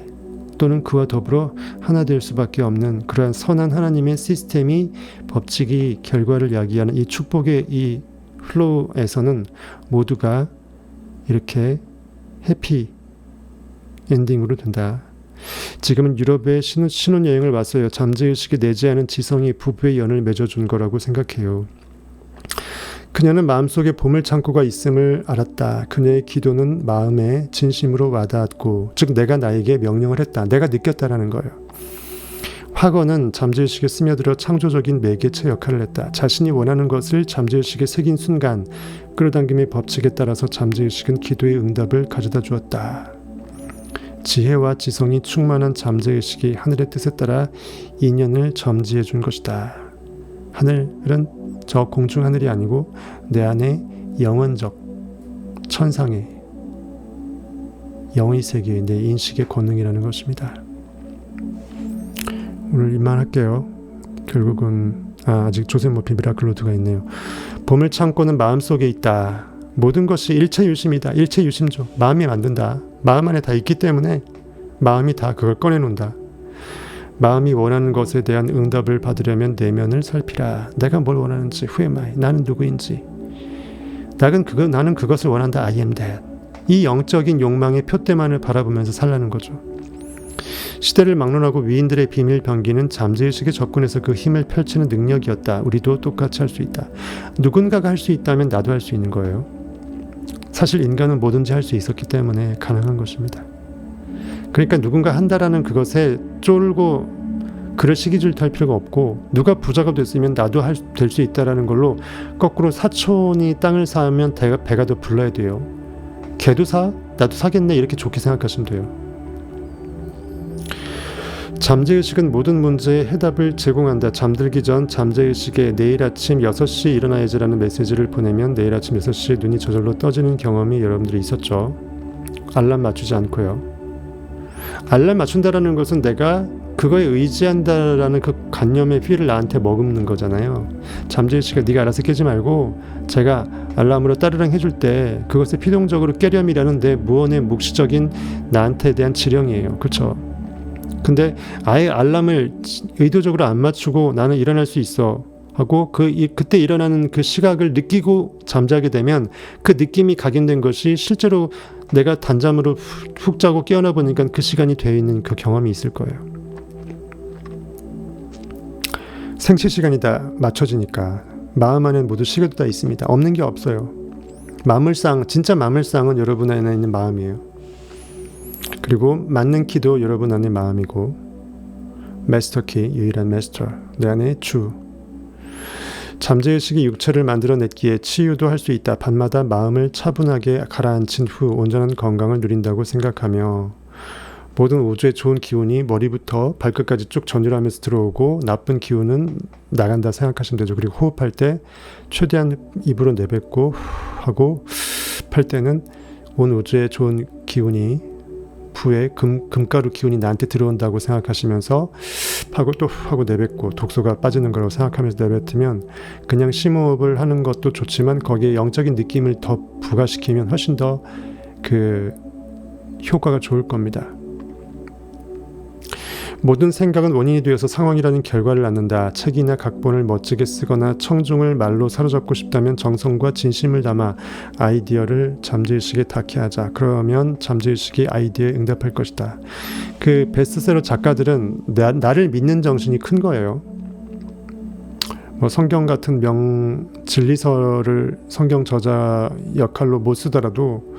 또는 그와 더불어 하나 될 수밖에 없는 그러한 선한 하나님의 시스템이, 법칙이 결과를 야기하는 이 축복의 이 플로우에서는 모두가 이렇게 해피 엔딩으로 된다. 지금은 유럽에 신혼여행을 왔어요. 잠재의식에 내재하는 지성이 부부의 연을 맺어준 거라고 생각해요. 그녀는 마음속에 보물창고가 있음을 알았다. 그녀의 기도는 마음에 진심으로 와닿았고, 즉 내가 나에게 명령을 했다. 내가 느꼈다라는 거예요. 학원은 잠재의식에 스며들어 창조적인 매개체 역할을 했다. 자신이 원하는 것을 잠재의식에 새긴 순간 끌어당김의 법칙에 따라서 잠재의식은 기도의 응답을 가져다 주었다. 지혜와 지성이 충만한 잠재의식이 하늘의 뜻에 따라 인연을 점지해 준 것이다. 하늘은 저 공중 하늘이 아니고 내 안에 영원적 천상의 영의 세계의 내 인식의 권능이라는 것입니다. 오늘 이만할게요. 결국은 아직 조셉 머피 미라클로드가 있네요. 보물 창고는 마음속에 있다. 모든 것이 일체유심이다. 일체유심조. 마음이 만든다. 마음 안에 다 있기 때문에 마음이 다 그걸 꺼내놓는다. 마음이 원하는 것에 대한 응답을 받으려면 내면을 살피라. 내가 뭘 원하는지, who am I? 나는 누구인지. 나는 그것을 원한다. I am that. 이 영적인 욕망의 표대만을 바라보면서 살라는 거죠. 시대를 막론하고 위인들의 비밀 병기는 잠재의식에 접근해서 그 힘을 펼치는 능력이었다. 우리도 똑같이 할 수 있다. 누군가가 할 수 있다면 나도 할 수 있는 거예요. 사실 인간은 뭐든지 할 수 있었기 때문에 가능한 것입니다. 그러니까 누군가 한다라는 그것에 쫄고 그럴 시기질투 할 필요가 없고, 누가 부자가 됐으면 나도 될 수 있다라는 걸로 거꾸로 사촌이 땅을 사면 배가 더 불러야 돼요. 걔도 사? 나도 사겠네. 이렇게 좋게 생각하시면 돼요. 잠재의식은 모든 문제의 해답을 제공한다. 잠들기 전 잠재의식에 내일 아침 6시에 일어나야지라는 메시지를 보내면 내일 아침 6시에 눈이 저절로 떠지는 경험이 여러분들이 있었죠. 알람 맞추지 않고요. 알람 맞춘다라는 것은 내가 그거에 의지한다라는 그 관념의 피를 나한테 머금는 거잖아요. 잠재의식이 네가 알아서 깨지 말고 제가 알람으로 따르릉 해줄 때 그것을 피동적으로 깨렴이라는 내 무언의 묵시적인 나한테 대한 지령이에요. 그렇죠? 근데 아예 알람을 의도적으로 안 맞추고 나는 일어날 수 있어 하고 그때 일어나는 그 시각을 느끼고 잠자게 되면 그 느낌이 각인된 것이 실제로 내가 단잠으로 훅 자고 깨어나 보니까 그 시간이 되어 있는 그 경험이 있을 거예요. 생체 시간이 다 맞춰지니까 마음 안에 모두 시계도 다 있습니다. 없는 게 없어요. 마물상, 진짜 마물상은 여러분 안에 있는 마음이에요. 그리고 맞는 키도 여러분 안의 마음이고, 마스터키, 유일한 마스터, 내 안의 주. 잠재의식이 육체를 만들어냈기에 치유도 할 수 있다. 밤마다 마음을 차분하게 가라앉힌 후 온전한 건강을 누린다고 생각하며 모든 우주의 좋은 기운이 머리부터 발끝까지 쭉 전율하면서 들어오고 나쁜 기운은 나간다 생각하시면 되죠. 그리고 호흡할 때 최대한 입으로 내뱉고 하고 팔 때는 온 우주의 좋은 기운이 부에 금가루 기운이 나한테 들어온다고 생각하시면서 하고 또 하고 내뱉고 독소가 빠지는 거라고 생각하면서 내뱉으면 그냥 심호흡을 하는 것도 좋지만 거기에 영적인 느낌을 더 부과시키면 훨씬 더 그 효과가 좋을 겁니다. 모든 생각은 원인이 되어서 상황이라는 결과를 낳는다. 책이나 각본을 멋지게 쓰거나 청중을 말로 사로잡고 싶다면 정성과 진심을 담아 아이디어를 잠재의식에 닿게 하자. 그러면 잠재의식이 아이디어에 응답할 것이다. 그 베스트셀러 작가들은 나를 믿는 정신이 큰 거예요. 뭐 성경 같은 진리서를 성경 저자 역할로 못 쓰더라도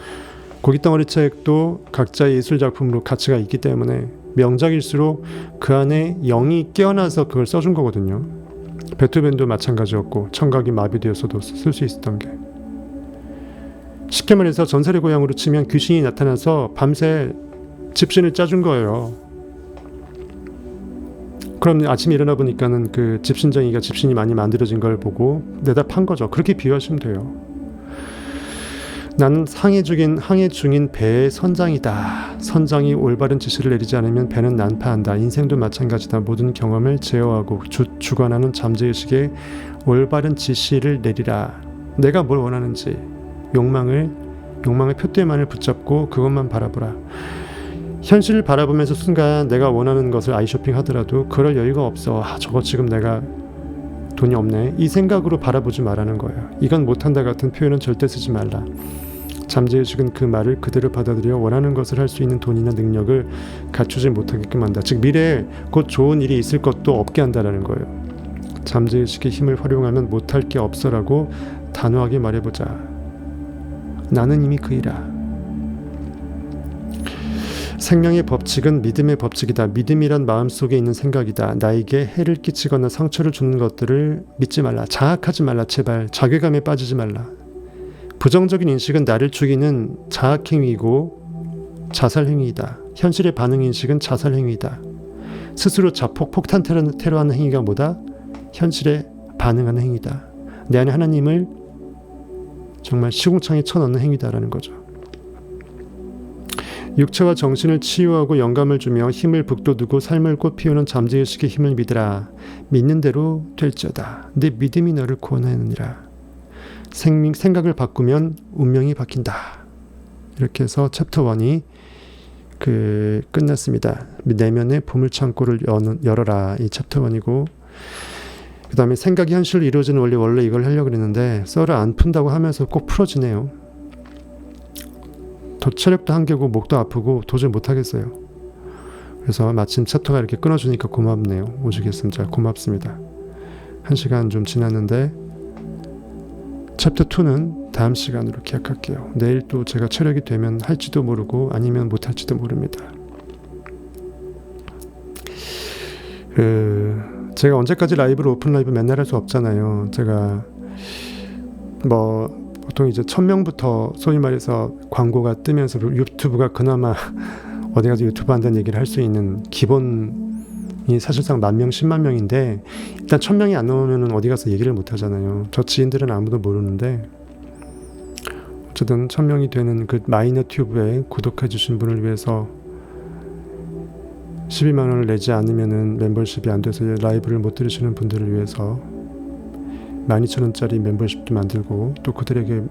고깃덩어리 책도 각자의 예술 작품으로 가치가 있기 때문에 명작일수록 그 안에 영이 깨어나서 그걸 써준 거거든요. 베토벤도 마찬가지였고 청각이 마비되었어도 쓸 수 있었던 게, 쉽게 말해서 전설의 고향으로 치면 귀신이 나타나서 밤새 집신을 짜준 거예요. 그럼 아침에 일어나 보니까는 그 집신정이가 집신이 많이 만들어진 걸 보고 내다 판 거죠. 그렇게 비유하시면 돼요. 나는 항해 중인 배의 선장이다. 선장이 올바른 지시를 내리지 않으면 배는 난파한다. 인생도 마찬가지다. 모든 경험을 제어하고 주관하는 잠재의식에 올바른 지시를 내리라. 내가 뭘 원하는지 욕망의 표대만을 붙잡고 그것만 바라보라. 현실을 바라보면서 순간 내가 원하는 것을 아이쇼핑 하더라도 그럴 여유가 없어. 저거 지금 내가 돈이 없네. 이 생각으로 바라보지 말라는 거예요. 이건 못한다 같은 표현은 절대 쓰지 말라. 잠재의식은 그 말을 그대로 받아들여 원하는 것을 할 수 있는 돈이나 능력을 갖추지 못하게끔 한다. 즉 미래에 곧 좋은 일이 있을 것도 없게 한다라는 거예요. 잠재의식의 힘을 활용하면 못할 게 없어라고 단호하게 말해보자. 나는 이미 그이라. 생명의 법칙은 믿음의 법칙이다. 믿음이란 마음속에 있는 생각이다. 나에게 해를 끼치거나 상처를 주는 것들을 믿지 말라. 자학하지 말라. 제발 자괴감에 빠지지 말라. 부정적인 인식은 나를 죽이는 자학행위이고 자살행위이다. 현실의 반응인식은 자살행위이다. 스스로 자폭, 폭탄 테러하는 행위가 뭐다? 현실에 반응하는 행위다. 내 안에 하나님을 정말 시궁창에 쳐넣는 행위다라는 거죠. 육체와 정신을 치유하고 영감을 주며 힘을 북돋우고 삶을 꽃피우는 잠재의식의 힘을 믿으라. 믿는 대로 될지어다. 내 믿음이 너를 구원하느니라. 생각을 바꾸면 운명이 바뀐다. 이렇게 해서 챕터 1이 끝났습니다. 내면의 보물창고를 열어라. 이 챕터 1이고, 그 다음에 생각이 현실로 이루어지는 원래 이걸 하려고 그랬는데 썰을 안 푼다고 하면서 꼭 풀어지네요. 체력도 한계고 목도 아프고 도저히 못하겠어요. 그래서 마침 챕터가 이렇게 끊어주니까 고맙네요. 오죽 했습니다. 고맙습니다. 1시간 좀 지났는데 챕터 2는 다음 시간으로 기약할게요. 내일 또 제가 체력이 되면 할지도 모르고 아니면 못할지도 모릅니다. 제가 언제까지 라이브를 오픈 라이브 맨날 할 수 없잖아요. 제가 보통 이제 1000명부터 소위 말해서 광고가 뜨면서 유튜브가 그나마 어디 가서 유튜브 한다는 얘기를 할 수 있는 기본이 사실상 10,000명, 10만 명인데 일단 1000명이 안 넘으면 어디 가서 얘기를 못 하잖아요. 저 지인들은 아무도 모르는데 어쨌든 1000명이 되는 그 마이너 튜브에 구독해 주신 분을 위해서 12만 원을 내지 않으면은 멤버십이 안 돼서 라이브를 못 들으시는 분들을 위해서 12,000원짜리 멤버십도 만들고 또 그들에게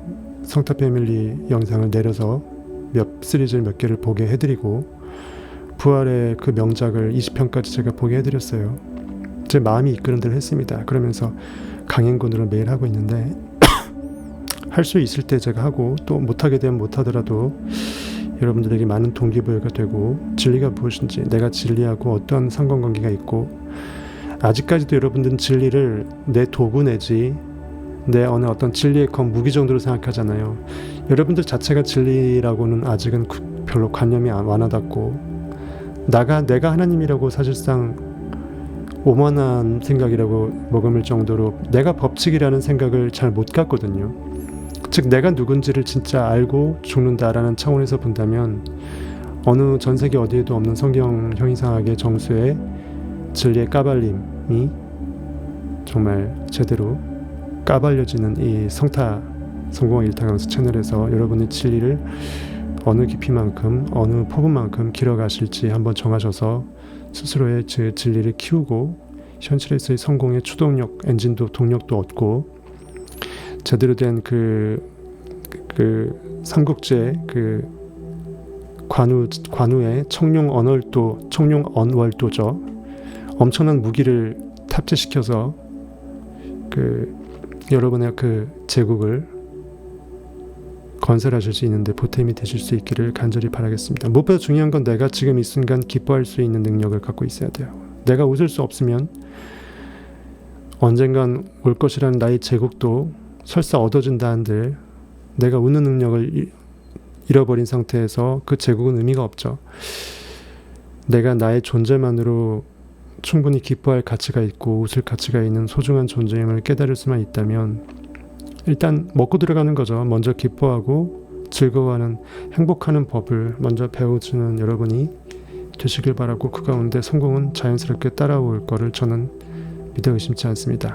성타 패밀리 영상을 내려서 시리즈 몇 개를 보게 해드리고 부활의 그 명작을 20편까지 제가 보게 해드렸어요. 제 마음이 이끄는 대로 했습니다. 그러면서 강행군으로 매일 하고 있는데 할 수 있을 때 제가 하고 또 못하게 되면 못하더라도 여러분들에게 많은 동기부여가 되고 진리가 무엇인지 내가 진리하고 어떤 상관관계가 있고 아직까지도 여러분들은 진리를 내 도구 내지 내 어떤 진리의 무기 정도로 생각하잖아요. 여러분들 자체가 진리라고는 아직은 별로 관념이 와닿고 내가 하나님이라고 사실상 오만한 생각이라고 머금을 정도로 내가 법칙이라는 생각을 잘 못 갖거든요. 즉 내가 누군지를 진짜 알고 죽는다라는 차원에서 본다면 어느 전 세계 어디에도 없는 성경 형이상학의 정수의 진리의 까발림이 정말 제대로 까발려지는 이 성타 성공의 일타강사 채널에서 여러분의 진리를 어느 깊이만큼 어느 폭음만큼 길어가실지 한번 정하셔서 스스로의 진리를 키우고 현실에서의 성공의 추동력 엔진도 동력도 얻고 제대로 된 삼국지의 관우의 청룡언월도죠. 엄청난 무기를 탑재시켜서 여러분의 제국을 건설하실 수 있는데 보탬이 되실 수 있기를 간절히 바라겠습니다. 무엇보다 중요한 건 내가 지금 이 순간 기뻐할 수 있는 능력을 갖고 있어야 돼요. 내가 웃을 수 없으면 언젠간 올 것이라는 나의 제국도 설사 얻어진다 한들 내가 웃는 능력을 잃어버린 상태에서 그 제국은 의미가 없죠. 내가 나의 존재만으로 충분히 기뻐할 가치가 있고 웃을 가치가 있는 소중한 존재임을 깨달을 수만 있다면 일단 먹고 들어가는 거죠. 먼저 기뻐하고 즐거워하는 행복하는 법을 먼저 배워주는 여러분이 되시길 바라고 그 가운데 성공은 자연스럽게 따라올 거를 저는 믿어 의심치 않습니다.